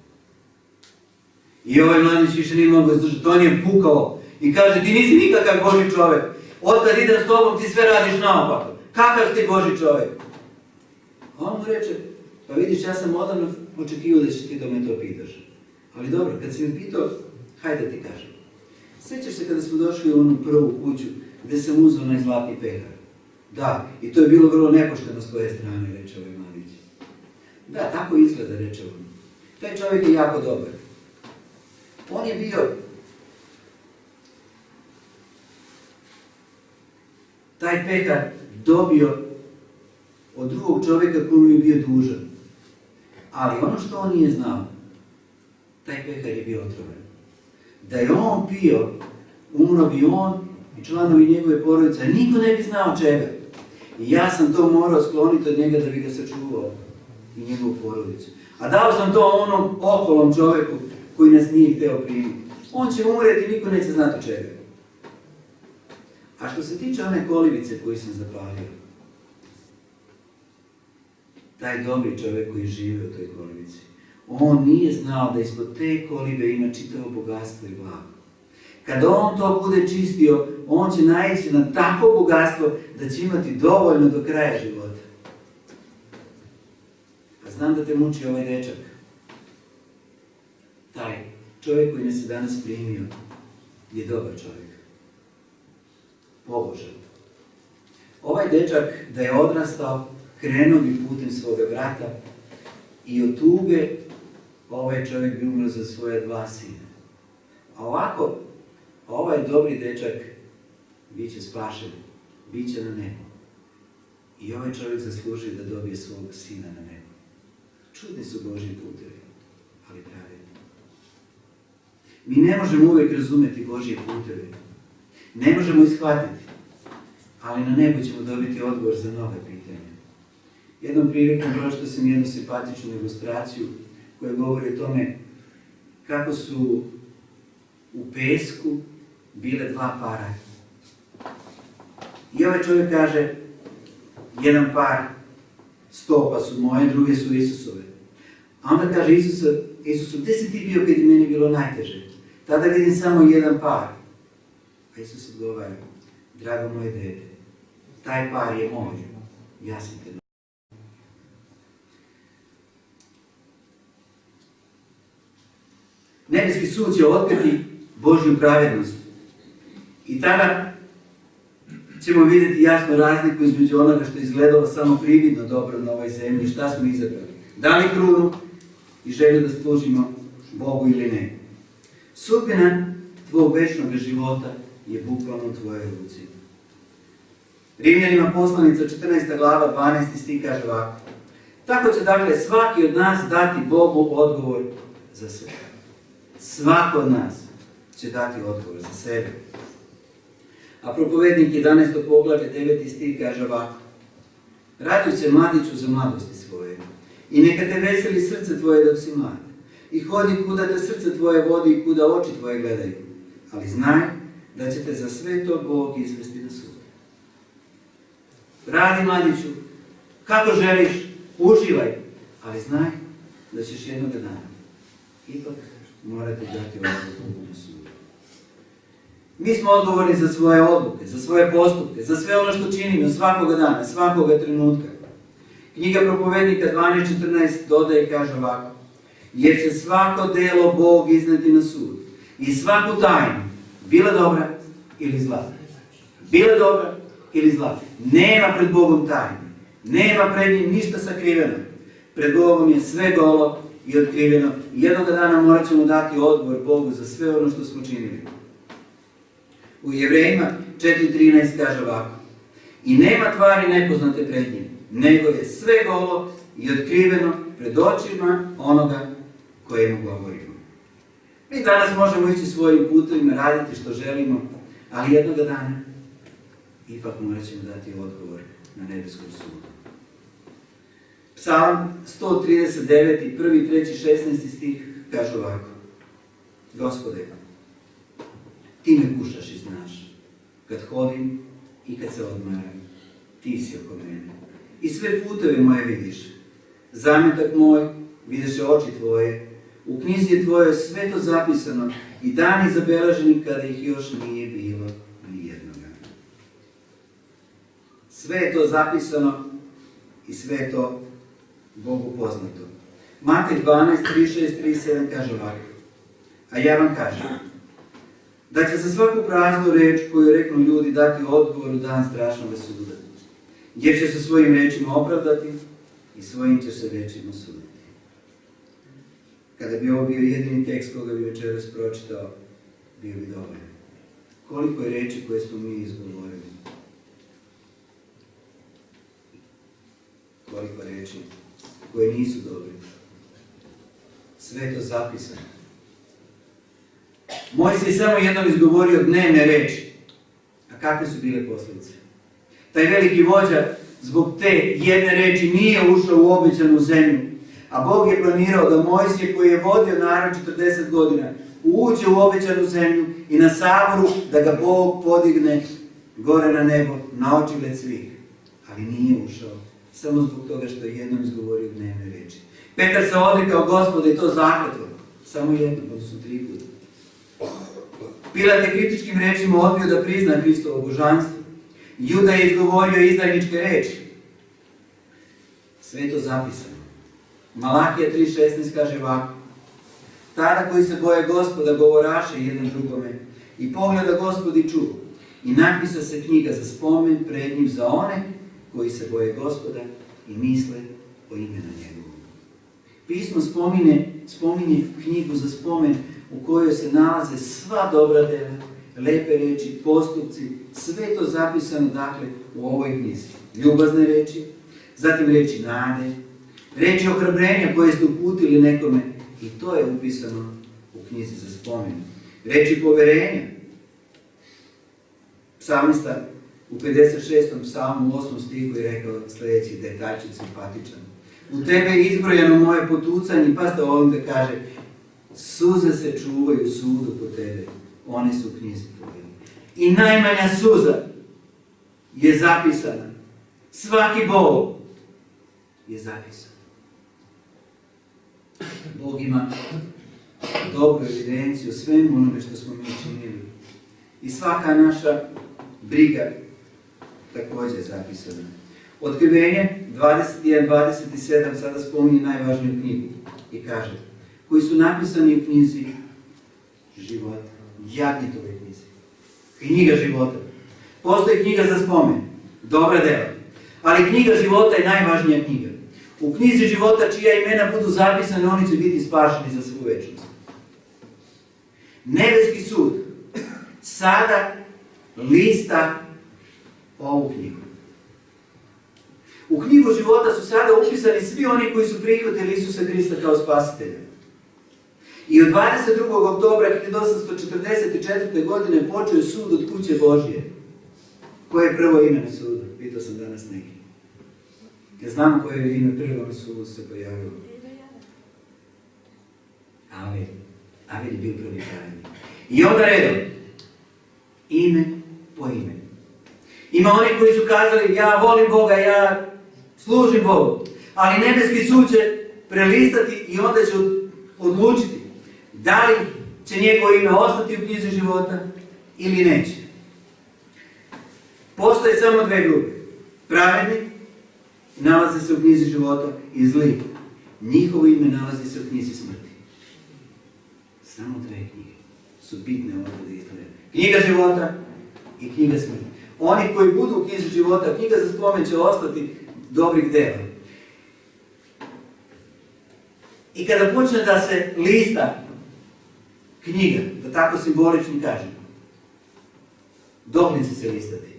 I ovaj mladić više nije mogao izdržati, on je pukao i kaže, ti nisi nikakav Božji čovjek. Otkad idem s tobom, ti sve radiš naopako. Kakav ti Božji čovjek? A on mu reče, pa vidiš, ja sam odavno očekivao da ćeš ti da me to pitaš. Ali dobro, kad si me pitao, hajde da ti kažem. Sjećaš se kada smo došli u onu prvu kuću gdje sam uzeo onaj zlatni pehar? Da, i to je bilo vrlo nepošteno s tvoje strane, reče ovaj mladić. Da, tako izgleda, reče on. Taj čovjek je jako dobar. On je bio taj pehar dobio od drugog čovjeka koji mu je bio dužan. Ali ono što on nije znao, taj pehar je bio otrovan. Da je on pio, umro bi on i članovi njegove porodice, a niko ne bi znao čega. I ja sam to morao skloniti od njega da bi ga sačuvao i njegovu porodicu. A dao sam to onom oholom čovjeku koji nas nije hteo primiti. On će umreti i niko neće znati čega. A što se tiče one kolibice koju sam zapalio, taj dobri čovjek koji žive u toj kolibici, on nije znao da ispod te kolibe ima čitavo bogatstvo i blago. Kada on to bude čistio, on će naići na takvo bogatstvo da će imati dovoljno do kraja života. A znam da te muči ovaj dečak. Taj čovjek koji nas je danas primio je dobar čovjek. Pobožan. Ovaj dečak da je odrastao, krenuo bi putem svoga brata i od tuge ovaj čovjek bi umro za svoje 2 sina. A ovako, ovaj dobri dečak bit će spašen, bit će na nebu. I ovaj čovjek zaslužuje da dobije svog sina na nebu. Čudni su Božji putevi, ali pravedni. Mi ne možemo uvijek razumjeti Božje puteve. Ne možemo ih shvatiti. Ali na nebu ćemo dobiti odgovor za nove pitanja. Jednom prilikom pročitao sam jednu simpatičnu ilustraciju koja govori o tome kako su u pesku bile 2 para. I ovaj čovjek kaže, jedan par stopa su moje, druge su Isusove. A onda kaže Isusu, gdje si ti bio kad je meni bilo najteže? Tada vidim samo jedan par. A Isus odgovara, drago moje dete, taj par je moj, ja sam te. Nebeski sud će otkriti Božju pravednost. I tada ćemo vidjeti jasnu razliku između onoga što je izgledalo samo prividno dobro na ovoj zemlji, šta smo izabrali. Da li krunu i želju da služimo Bogu ili ne. Sudbina tvog večnog života je bukvalno u tvojoj ruci. Rimljanima poslanica 14. glava 12. stih kaže ovako. Tako će dakle svaki od nas dati Bogu odgovor za sve. Svako od nas će dati odgovor za sebe. A propovednik 11. poglavlje 9. stih kaže ovako. Raduj se mladiću za mladosti svoje. svoje. I neka te veseli srce tvoje dok si mlad. I hodi kuda te srce tvoje vodi i kuda oči tvoje gledaju. Ali znaj da će te za sve to Bog izvesti na sud. Radi, mladiću, kako želiš, uživaj, ali znaj da ćeš jednog dana ipak morati dati odluku na sudu. Mi smo odgovorni za svoje odluke, za svoje postupke, za sve ono što činimo svakoga dana, svakoga trenutka. Knjiga Propovednika 12.14 dodaje i kaže ovako: jer će svako delo Bog izneti na sud i svaku tajnu, bila dobra ili zla. Bila dobra ili zla. Nema pred Bogom tajne. Nema pred njim ništa sakriveno. Pred Bogom je sve golo i otkriveno. Jednog dana morat ćemo dati odgovor Bogu za sve ono što smo činili. U Jevrejima 4.13 kaže ovako: i nema tvari nepoznate pred njim, nego je sve golo i otkriveno pred očima onoga kojemu govorimo. Mi danas možemo ići svojim putovima, raditi što želimo, ali jednog dana ipak morat ćemo dati odgovor na nebeskom sudu. Psalam 139, 1, 3, 16 stih kaže ovako: Gospode, ti me kušaš i znaš, kad hodim i kad se odmaram, ti si oko mene. I sve puteve moje vidiš. Zametak moj vidiše oči tvoje. U knjizi je tvoje sve to zapisano i dani zabeleženi kada ih još nije bilo ni jednoga. Sve je to zapisano i sve je to Bogu poznato. Matej 12, 36, 37 kaže ovako: a ja vam kažem da će za svaku praznu reč koju reknu ljudi dati odgovor u dan strašnog suda. Jer će se svojim rečima opravdati i svojim će se rečima suditi. Kada bi ovo bio jedini tekst koga bi večeras pročitao, bio bi dovoljan. Koliko je reči koje smo mi izgovorili? Koliko reči koje nisu dobre? Sve je to zapisano. Mojsije je samo jednom izgovorio dnevne reči. A kakve su bile posljedice? Taj veliki vođa zbog te jedne reči nije ušao u obećanu zemlju. A Bog je planirao da Mojsije, koji je vodio narod 40 godina, uđe u obećanu zemlju i na saboru da ga Bog podigne gore na nebo, na očigled svih. Ali nije ušao, samo zbog toga što je jednom izgovorio dnevne reči. Petar se odrekao Gospoda i to zakletvom. Samo jednom, odnosno 3 puta. Pilat je kritičkim rečima odbio da prizna Hristovo božanstvo. Juda je izgovorio izdajničke reči. Sve je to zapisano. Malahija 3.16 kaže ovako: tada koji se boje Gospoda govoraše jedan drugome i pogleda Gospod i ču. I napisa se knjiga za spomen pred njim za one koji se boje Gospoda i misle o imenu njegovom. Pismo spominje knjigu za spomen u kojoj se nalaze sva dobra dela, lepe reči, postupci, sve to zapisano dakle u ovoj knjizi. Ljubazne reči, zatim reči nade, reči ohrabrenja koje ste uputili nekome, i to je upisano u knjizi za spomen. Reči poverenja. Psalmista u 56. psalmu u 8. stihu je rekao sljedeći detaljčić simpatičan: u tebe je izbrojeno moje potucanje, pa ste ovdje da kaže: suze se čuvaju sudu po tebe, one su u knjizi tvoje. I najmanja suza je zapisana. Svaki bol je zapisan. Bog ima dobru evidenciju o svemu onome što smo mi činili. I svaka naša briga također je zapisana. Otkrivenje 21.27 sada spominje najvažniju knjigu i kaže: koji su napisani u knjizi života. Jagnitovoj knjizi. Knjiga života. Postoji knjiga za spomen. Dobra dela. Ali knjiga života je najvažnija knjiga. U knjizi života čija imena budu zapisane, oni će biti spašeni za svu večnost. Nebeski sud sada lista ovu knjigu. U knjigu života su sada upisani svi oni koji su prihvatili Isusa Hrista kao spasitelja. I od 22. oktobra 1844. godine počeo je sud od kuće Božje. Koje je prvo ime na sudu? Pitao sam danas neki. Ja znamo koje je ime prvo na sudu se pojavilo. Avel. Avel je bio prvi pravednik. I onda redom. Ime po ime. Ima oni koji su kazali, ja volim Boga, ja služim Bogu. Ali nebeski sud će prelistati i onda će odlučiti da li će njegovo ime ostati u knjizi života ili neće. Postoje samo dve grupe. Pravedni nalaze se u knjizi života i zli. Njihovo ime nalazi se u knjizi smrti. Samo dve knjige su bitne ovdje da istorije. Knjiga života i knjiga smrti. Oni koji budu u knjizi života, knjiga za spomen će ostati dobrih dela. I kada počne da se lista knjiga, da tako simbolično kažem, dok će se listati.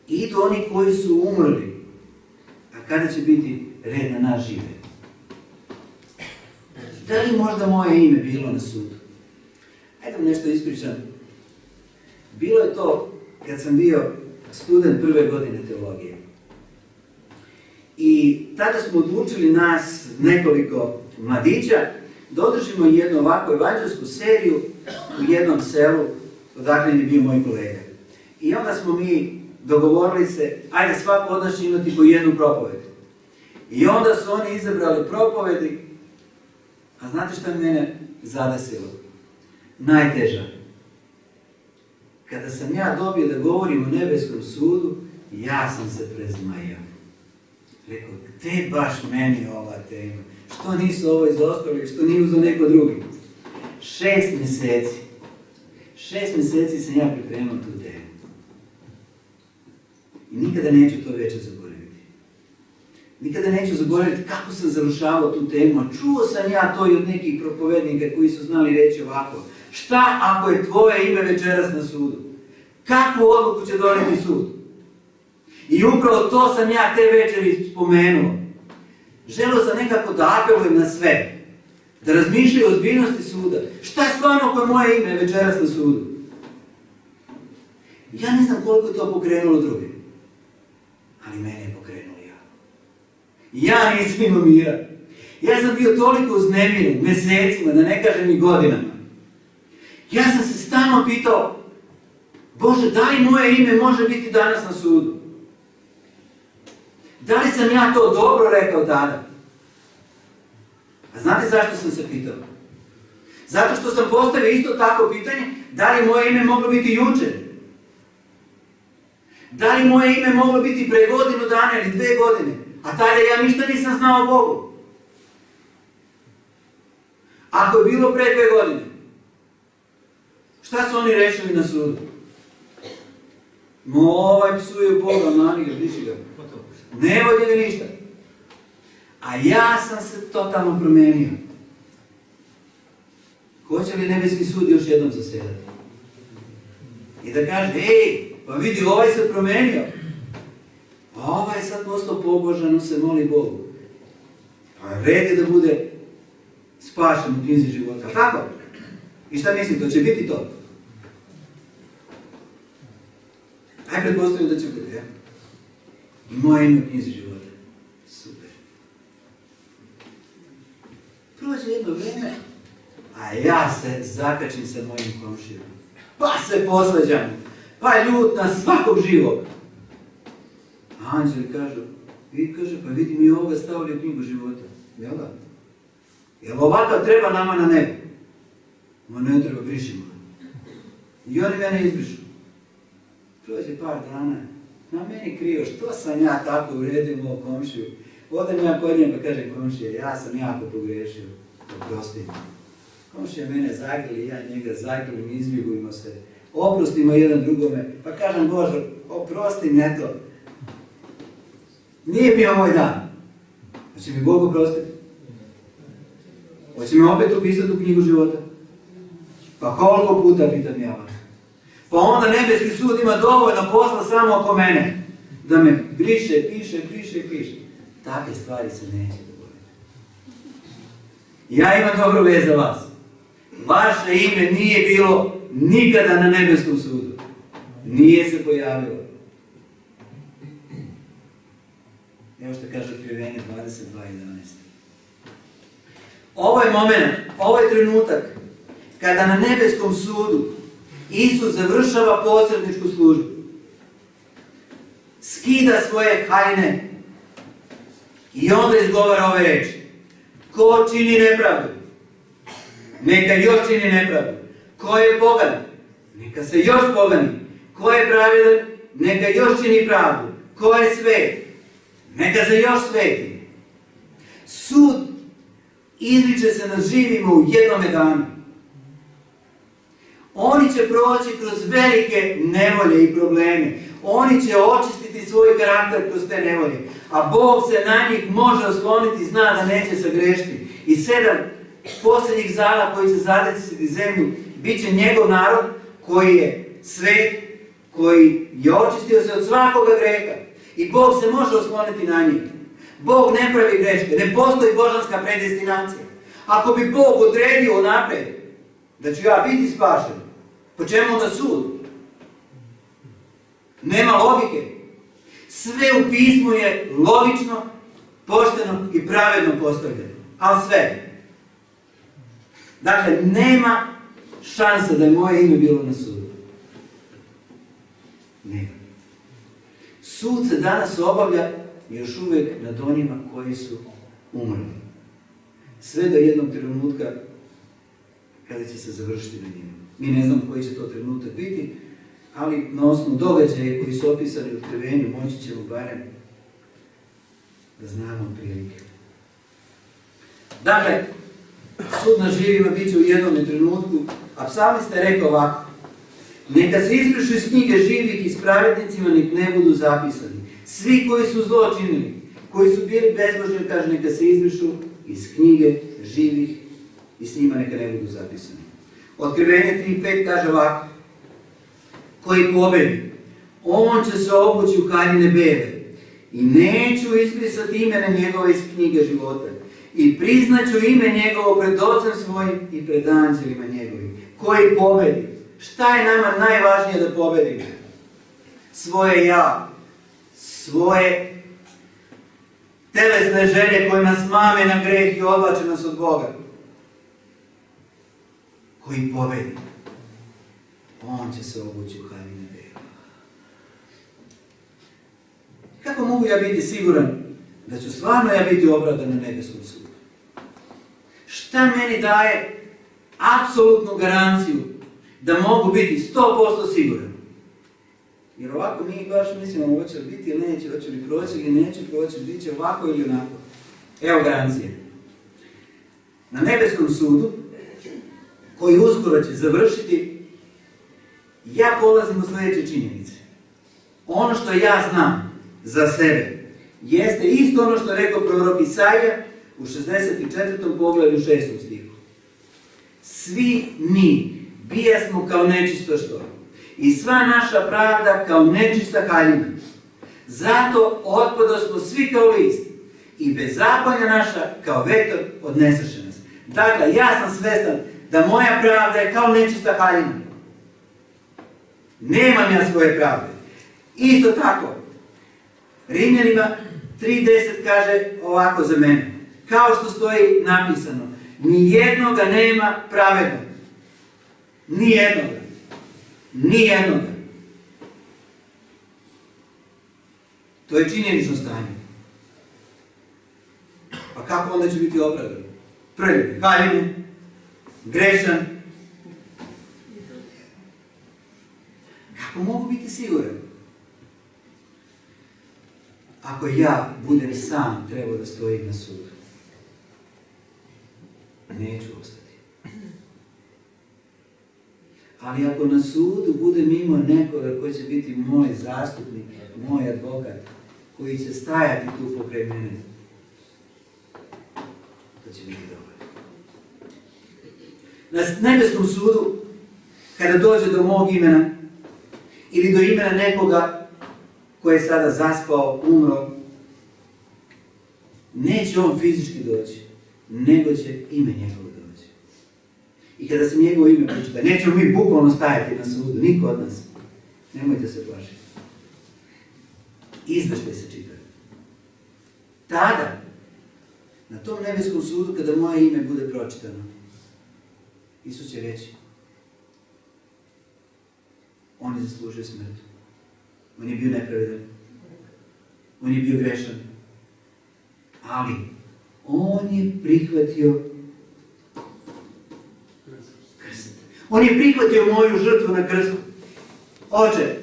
Idu oni koji su umrli, a kada će biti red na nas žive? Da li možda moje ime bilo na sudu? Ajde vam nešto ispričam. Bilo je to kad sam bio student prve godine teologije. I tada smo odlučili nas nekoliko mladića da održimo jednu ovakvu evanđelsku seriju u jednom selu, odakle je bio moj kolega. I onda smo mi dogovorili se, ajde svako od nas će imati po jednu propoved. I onda su oni izabrali propovedi, a znate šta mene zadesilo? Najteža. Kada sam ja dobio da govorim o nebeskom sudu, ja sam se prezmajao. Rekao, gde baš meni ova tema? Što nisu ovo izostavili, što nije uzeo neko drugi? 6 mjeseci. 6 mjeseci sam ja pripremao tu temu. I nikada neću to veće zaboraviti. Nikada neću zaboraviti kako sam završavao tu temu. Čuo sam ja to i od nekih propovednika koji su znali reći ovako. Šta ako je tvoje ime večeras na sudu? Kakvu odluku će doneti sud? I upravo to sam ja te večeri spomenuo. Želio sam nekako da apelujem na sve. Da razmišljaju o ozbiljnosti suda. Šta je stvarno ako je moje ime večeras na sudu? Ja ne znam koliko je to pokrenulo druge. Ali mene je pokrenulo ja. Ja nisam imao mira. Ja sam bio toliko uznemiren mjesecima, da ne kažem i godinama. Ja sam se stalno pitao, Bože, da li moje ime može biti danas na sudu? Da li sam ja to dobro rekao tada? A znate zašto sam se pitao? Zato što sam postavio isto tako pitanje, da li moje ime moglo biti jučer? Da li moje ime moglo biti pre godinu dana ili 2 godine? A tada ja ništa nisam znao o Bogu. Ako je bilo pre 2 godine, šta su oni rešili na sudu? Ovaj psuje Boga, mani ga, briši ga. Ne vodi ga ništa. A ja sam se totalno promenio. Hoće li nebeski sud još jednom zasedati? I da kaže, ej, pa vidi, ovaj se promenio. Ovaj sad postao pobožan, on se moli Bogu. Pa red je da bude spašen u knjizi života. Tako? I šta mislim, to će biti to? Aj pretpostavim da će biti, ja? I moje ime u knjizi života. Super. Prođe jedno vreme, a ja se zakačim sa mojim komšijom. Pa se posvađam. Pa ljut na svakog živog. A anđeli kažu, pa vidi mi ovoga stavili u knjigu života. Jel da? Jel ovakav treba nama na nebu? Ma ne treba, brišimo. I oni mene izbrišu. Prođe par dana, na meni krio, što sam ja tako uredio moj komšiju. Odem ja kod njega, kažem komšije, ja sam jako pogrešio, oprosti mi. Komšija mene zagrli, ja njega zagrlim, izbjegujemo se, oprostimo jedan drugome, pa kažem Bože, oprosti mi, eto. Nije bio moj dan. Hoće mi Bog oprostiti? Hoće mi opet upisati u knjigu života? Pa koliko puta pitam ja vas? Pa onda nebeski sud ima dovoljno posla samo oko mene. Da me briše, piše. Takve stvari se neće dogoditi. Ja imam dobro vez za vas. Vaše ime nije bilo nikada na nebeskom sudu. Nije se pojavilo. Evo što kaže Otkrivenje 22:11. Ovo je moment, ovo je trenutak kada na nebeskom sudu Isus završava posredničku službu. Skida svoje haljine i onda izgovara ove reči. Ko čini nepravdu? Neka još čini nepravdu. Ko je pogan? Neka se još pogani. Ko je pravedan? Neka još čini pravdu. Ko je svet? Neka se još sveti. Sud izriče se nad živima u jednome danu. Oni će proći kroz velike nevolje i probleme. Oni će očistiti svoj karakter kroz te nevolje. A Bog se na njih može osloniti i zna da neće sagrešiti. I 7 posljednjih zala koji će zadesiti zemlju bit će njegov narod koji je svet, koji je očistio se od svakoga greha. I Bog se može osloniti na njih. Bog ne pravi greške, ne postoji božanska predestinacija. Ako bi Bog odredio napred da ću ja biti spašen, po čemu onda sud? Nema logike. Sve u pismu je logično, pošteno i pravedno postavljeno. Ali sve. Dakle, nema šanse da je moje ime bilo na sudu. Nema. Sud se danas obavlja još uvijek nad onima koji su umrli. Sve do jednog trenutka kada će se završiti na njima. Mi ne znamo koji će to trenutak biti, ali na osnovu događaja koji su opisani u Otkrivenju moći ćemo barem da znamo prilike. Dakle, sud nad živima bit će u jednom trenutku, a psalmista je rekao ovako: neka se izbrišu iz knjige živih i s pravednicima nek ne budu zapisani. Svi koji su zlo činili, koji su bili bezbožni, kaže, neka se izbrišu iz knjige živih i s njima neka ne budu zapisani. Otkrivenje 3:5 kaže ovako: koji pobedi, on će se obući u haljine bele i neću izbrisati imena njegove iz knjige života i priznaću ime njegovo pred Ocem svojim i pred anđelima njegovim. Koji pobedi? Šta je nama najvažnije da pobedimo? Svoje ja, svoje telesne želje koje nas mame na greh i odvlače nas od Boga. Koji pobedi, on će se obući u haljine bele. Kako mogu ja biti siguran da ću stvarno ja biti opravdan na nebeskom sudu? Šta meni daje apsolutnu garanciju da mogu biti 100% siguran? Jer ovako mi baš mislimo hoće li biti ili neće, hoće li proći ili neće proći, bit će ovako ili onako. Evo garancije. Na nebeskom sudu, koji uskoro će završiti, ja polazim u sljedeće činjenice. Ono što ja znam za sebe jeste isto ono što je rekao prorok Isaija u 64. poglavlju 6. stihu. Svi mi bijasmo kao nečisto što i sva naša pravda kao nečista haljina. Zato otpadosmo svi kao list i bezakonja naša kao vetar odnesaše nas. Dakle, ja sam svestan da moja pravda je kao nečista haljina. Nemam ja svoje pravde. Isto tako, Rimljanima 3:10 kaže ovako za mene. Kao što stoji napisano, nijednoga nema pravednog. Nijednoga. Nijednoga. To je činjenično stanje. Pa kako onda će biti opravdan? Prvi, haljine, grešan. Kako mogu biti siguran? Ako ja budem sam trebao da stojim na sudu, neću ostati. Ali ako na sudu budem imao nekoga koji će biti moj zastupnik, moj advokat, koji će stajati tu pokraj mene, to će biti dobro. Na nebeskom sudu, kada dođe do mog imena, ili do imena nekoga koji je sada zaspao, umro, neće on fizički doći, nego će ime njegovo doći. I kada se njegovo ime pročita, nećemo mi bukvalno stajati na sudu, niko od nas. Nemojte se plašiti. Izveštaj se čita. tada, na tom nebeskom sudu, kada moje ime bude pročitano, Isus će reći, on je zaslužio smrt. On je bio nepravedan. On je bio grešan. Ali, on je prihvatio krst. On je prihvatio moju žrtvu na krstu. Oče,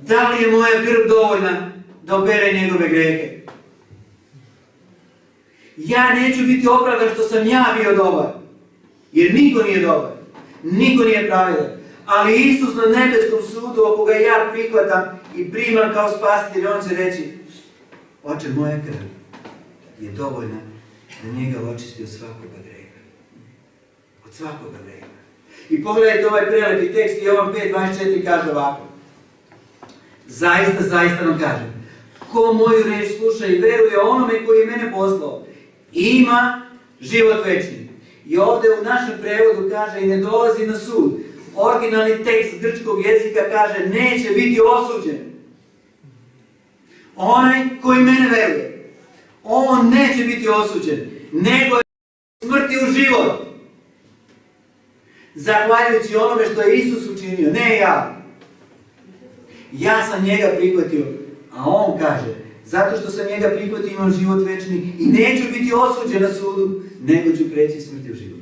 da li je moja krv dovoljna da opere njegove grehe? Ja neću biti opravdan što sam ja bio dobar. Jer niko nije dobar. Niko nije pravedan. Ali Isus na nebeskom sudu, ako ga ja prihvatam i primam kao spasitelj, on će reći, oče, moja krv je dovoljna da njega očisti od svakoga greha. Od svakoga greha. I pogledajte ovaj prelepi tekst, Jovan 5:24 kaže ovako. Zaista, zaista nam kažem, ko moju reč sluša i veruje onome koji je mene poslao, ima život večni. I ovdje u našem prevodu kaže i ne dolazi na sud. Originalni tekst grčkog jezika kaže neće biti osuđen. Onaj koji mene veruje, on neće biti osuđen, nego je smrti u život. Zahvaljujući onome što je Isus učinio, ne ja. Ja sam njega prihvatio, a on kaže, zato što sam njega prihvatio imam život večni i neću biti osuđen na sudu, nego ću preći smrti u život.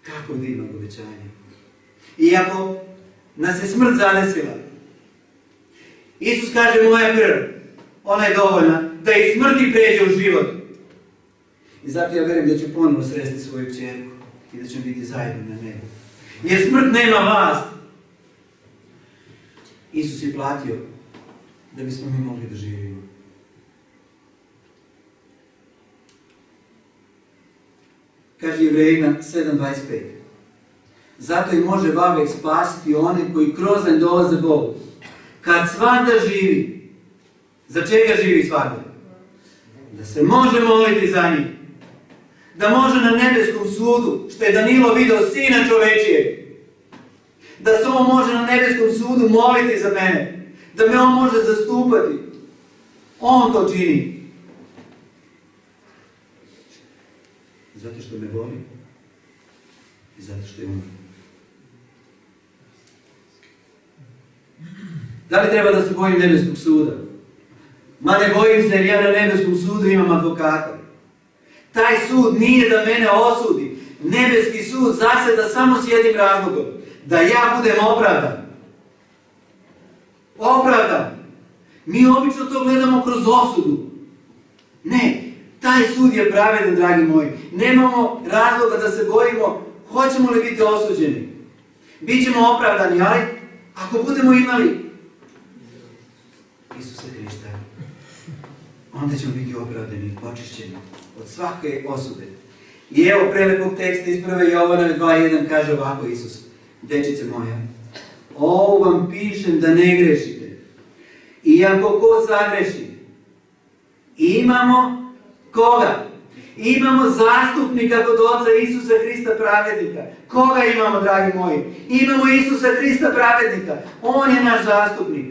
Kako divno obećanje. Iako nas je smrt zadesila, Isus kaže moja krv, ona je dovoljna da i smrti pređe u život. I zato ja vjerujem da ću ponovno sresti svoju kćerku i da ćemo biti zajedno na nebu. Jer smrt nema vlast. Isus je platio da bismo mi mogli da živimo. Kaže Jevrejima 7:25. Zato i može vavek spasiti one koji kroz nj dolaze Bogu. Kad svakda živi, za čega živi svakda? Da se može moliti za njih. Da može na nebeskom sudu, što je Danilo video Sina čovečijeg, da se on može na nebeskom sudu moliti za mene. Da me on može zastupati. On to čini. Zato što me voli i zato što je umro. Da li treba da se bojim nebeskog suda? Ma ne bojim se jer ja na nebeskom sudu imam advokata. Taj sud nije da mene osudi. Nebeski sud zaseda samo s jednim razlogom. Da ja budem opravdan. Opravdan. Mi obično to gledamo kroz osudu. Ne. Taj sud je pravedan, dragi moji. Nemamo razloga da se bojimo hoćemo li biti osuđeni. Bićemo opravdani, ali ako budemo imali Isusa Hrista, onda ćemo biti opravdani i počišćeni od svake osude. I evo prelepog teksta iz 1. Jovanove 2:1 kaže ovako Isus. Dečice moja, ovo vam pišem da ne grešite. I ako ko sagreši, imamo koga? Imamo zastupnika kod Oca Isusa Hrista pravednika. Koga imamo, dragi moji? Imamo Isusa Hrista pravednika. On je naš zastupnik.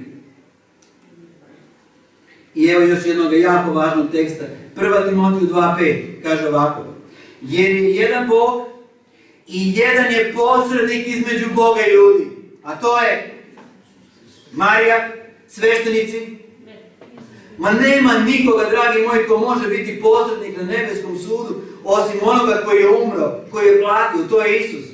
I evo još jednog jako važnog teksta. 1. Timotiju 2:5 kaže ovako. Jer je jedan Bog i jedan je posrednik između Boga i ljudi. A to je Marija, sveštenici. Ma nema nikoga, dragi moji, ko može biti posrednik na nebeskom sudu, osim onoga koji je umro, koji je platio, to je Isus.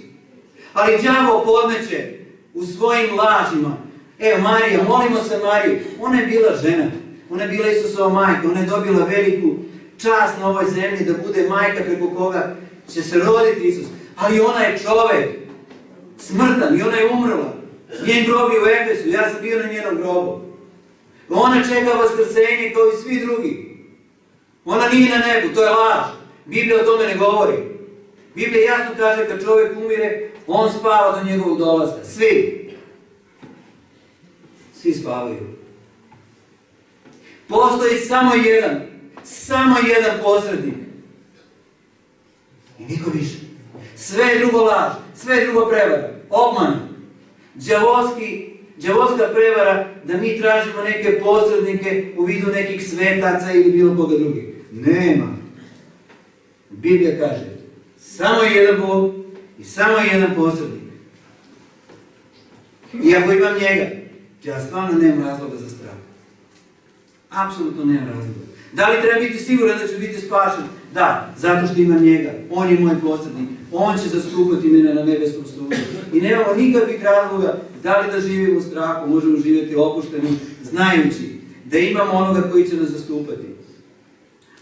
Ali đavo podmeće u svojim lažima. Evo Marija, molimo se Mariju, ona je bila žena, ona je bila Isusova majka, ona je dobila veliku čast na ovoj zemlji da bude majka preko koga će se roditi Isus. Ali ona je čovek, smrtan i ona je umrla. Njen grob je u Efesu, ja sam bio na njenom grobu. Ona čeka vaskrsenje kao i svi drugi. Ona nije na nebu, to je laž. Biblija o tome ne govori. Biblija jasno kaže kad čovjek umire, on spava do njegovog dolaska. Svi. Svi spavaju. Postoji samo jedan posrednik. I niko više. Sve je drugo laž, sve je drugo prevara, obmana. Đavolski đavolska prevara da mi tražimo neke posrednike u vidu nekih svetaca ili bilo koga drugih. Nema. Biblija kaže, samo jedan Bog i samo jedan posrednik. I ako imam njega, ja stvarno nemam razloga za strah. Apsolutno nemam razloga. Da li treba biti siguran da ću biti spašen? Da, zato što imam njega. On je moj posrednik. On će zastupati mene na nebeskom sudu. I nemamo nikakvih razloga da li da živimo u strahu, možemo živjeti opušteni, znajući da imamo onoga koji će nas zastupati.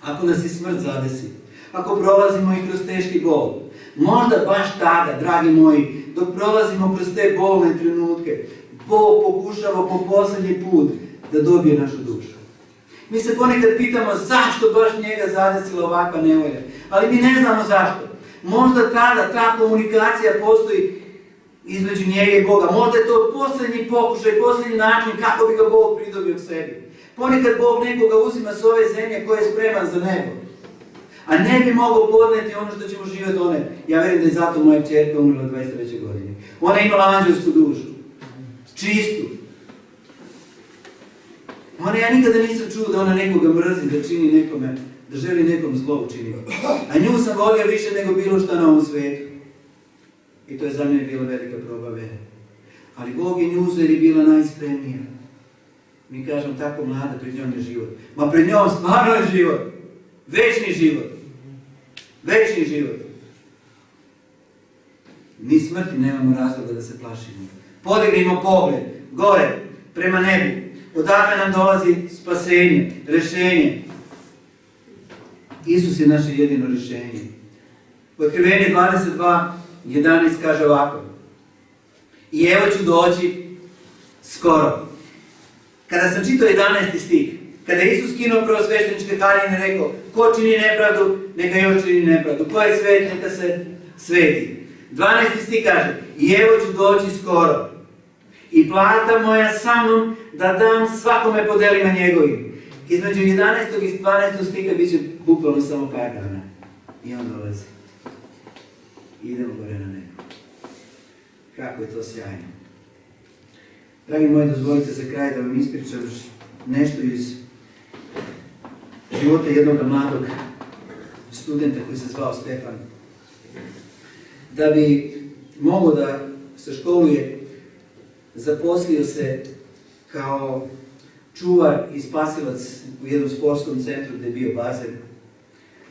Ako nas i smrt zadesi, ako prolazimo i kroz teški bol, možda baš tada, dragi moji, dok prolazimo kroz te bolne trenutke, Bog pokušava po posljednji put da dobije našu dušu. Mi se ponekad pitamo zašto baš njega zadesila ovakva nevolja, ali mi ne znamo zašto. Možda tada ta komunikacija postoji između njega i Boga. Možda je to posljednji pokušaj, posljednji način kako bi ga Bog pridobio k sebi. Ponekad Bog nekoga uzima s ove zemlje koje je spreman za nebo. A ne bi mogao podneti ono što ćemo živjeti one. Ja vjerujem da je zato moja kćerka umrla 23. godine. Ona je imala anđelsku dušu. Čistu. Ja nikada nisam čuo da ona nekoga mrzi, da čini nekome, da želi nekom zlo učiniti. A nju sam volio više nego bilo što na ovom svijetu. I to je za mene bila velika proba vere. Ali Bog je nju uzeo jer je bila najspremnija. Mi kažemo tako mlada, pred njom je život. Ma pred njom stvarno je život. Večni život. Večni život. Ni smrti nemamo razloga da se plašimo. Podignimo pogled gore, prema nebu. Odakle nam dolazi spasenje, rješenje. Isus je naše jedino rješenje. Otkrivenje 22:11 kaže ovako. I evo ću doći skoro. Kada sam čitao 11. stih, kada je Isus skinuo prvosvešteničke haljine i rekao, ko čini nepravdu, neka još čini nepravdu. Ko je svet, neka se sveti. 12. stih kaže, i evo ću doći skoro. I plata moja sa mnom da dam svakome po delima njegovim. Između 11. i 12. stiha bit će bukvalno samo par dana. I on dolazi. Idemo gore na nebo. Kako je to sjajno. Dragi moji, dozvolite za kraj da vam ispričam nešto iz života jednog mladog studenta koji se zvao Stefan. Da bi mogao da se školuje, zaposlio se kao čuvar i spasilac u jednom sportskom centru gdje je bio bazen.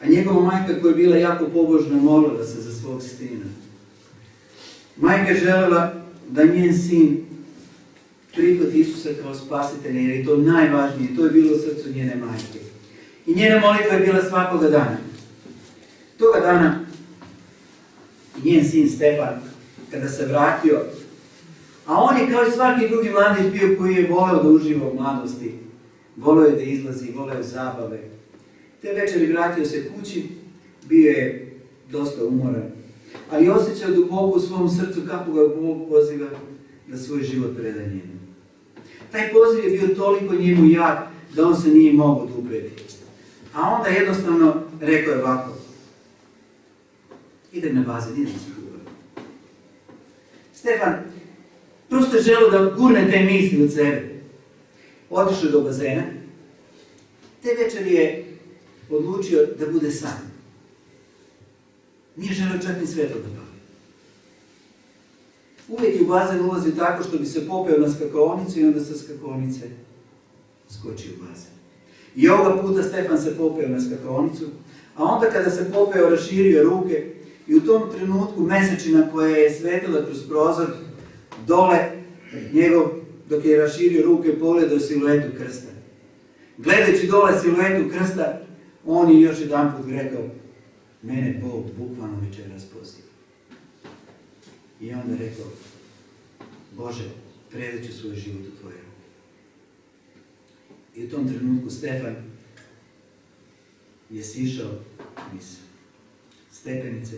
A njegova majka koja je bila jako pobožna molila se za svog sina. Majka je željela da njen sin prihvati Isusa kao spasitelja jer je to najvažnije. To je bilo u srcu njene majke. I njena molitva je bila svakoga dana. Toga dana njen sin Stefan, kada se vratio, a on je kao i svaki drugi mladić bio koji je voleo da uživa u mladosti, voleo je da izlazi, voleo zabave. Te večeri vratio se kući, bio je dosta umoran, ali osjećao duboko u svom srcu kako ga Bog poziva da svoj život preda njemu. Taj poziv je bio toliko njemu jak da on se nije mogao dupreti. A onda jednostavno rekao je ovako, idem na bazen, idem se kuvat. Stefan prosto je želeo da gurne te misli od sebe. Otišao do bazena. Te večeri je odlučio da bude sam. Nije želeo čak ni svetlo da pali. Uvijek je u bazen ulazio tako što bi se popeo na skakaonicu i onda sa skakaonice skočio u bazen. I ovoga puta Stefan se popeo na skakaonicu, a onda kada se popeo raširio ruke i u tom trenutku mesečina koja je svetila kroz prozor, dole njegov, dok je raširio ruke, pogledao siluetu krsta. Gledajući dole siluetu krsta, on je još jedan put rekao, mene Bog bukvalno večeras poziva. I onda je rekao, Bože, predat ću svoj život u Tvoje ruke. I u tom trenutku Stefan je sišao iz stepenice,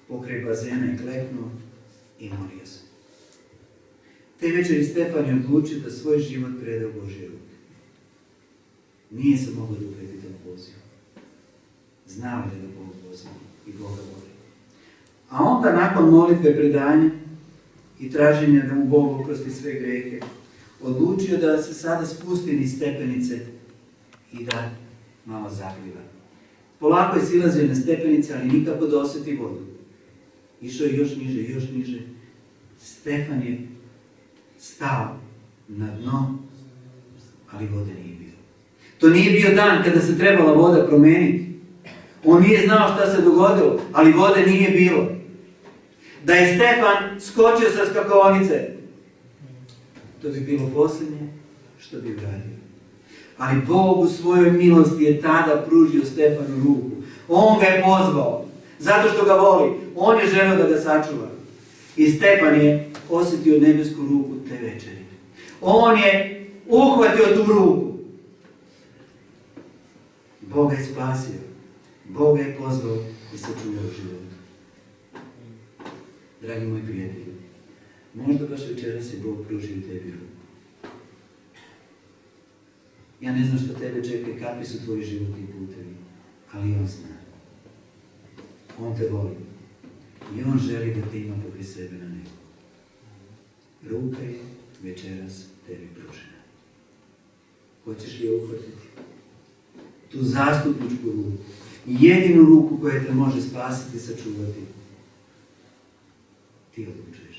pokraj bazena i kleknuo i morio se. Te večeri Stefan je odlučio da svoj život preda u Božje ruke. Nije se mogao dupreti tom pozivu. Znao je da Bog poziva i Boga voli. A onda nakon molitve predanja i traženja da mu Bog oprosti sve grehe, odlučio da se sada spusti niz stepenice i da malo zapliva. Polako je silazio na stepenice, ali nikako da osjeti vodu. Išao je još niže, još niže. Stefan je stao na dno, ali vode nije bilo. To nije bio dan kada se trebala voda promeniti. On nije znao šta se dogodilo, ali vode nije bilo. Da je Stefan skočio sa skakovnice, to bi bilo posljednje što bi uradio. Ali Bog u svojoj milosti je tada pružio Stefanu ruku. On ga je pozvao, zato što ga voli. On je želeo da ga sačuva. I Stefan je osjetio nebesku ruku te večeri. On je uhvatio tu ruku. Bog ga je spasio. Bog ga je pozvao i sačuvao život. Dragi moji prijatelji, možda baš večeras je Bog pružio tebi ruku. Ja ne znam što tebe čeka, kakvi su tvoji životni putevi, ali On zna. On te voli i On želi da te ima pokraj sebe na nebu. Ruka je večeras tebi pružena. Hoćeš li je uhvatiti? Tu zastupničku ruku, jedinu ruku koja te može spasiti i sačuvati. Ti odlučuješ.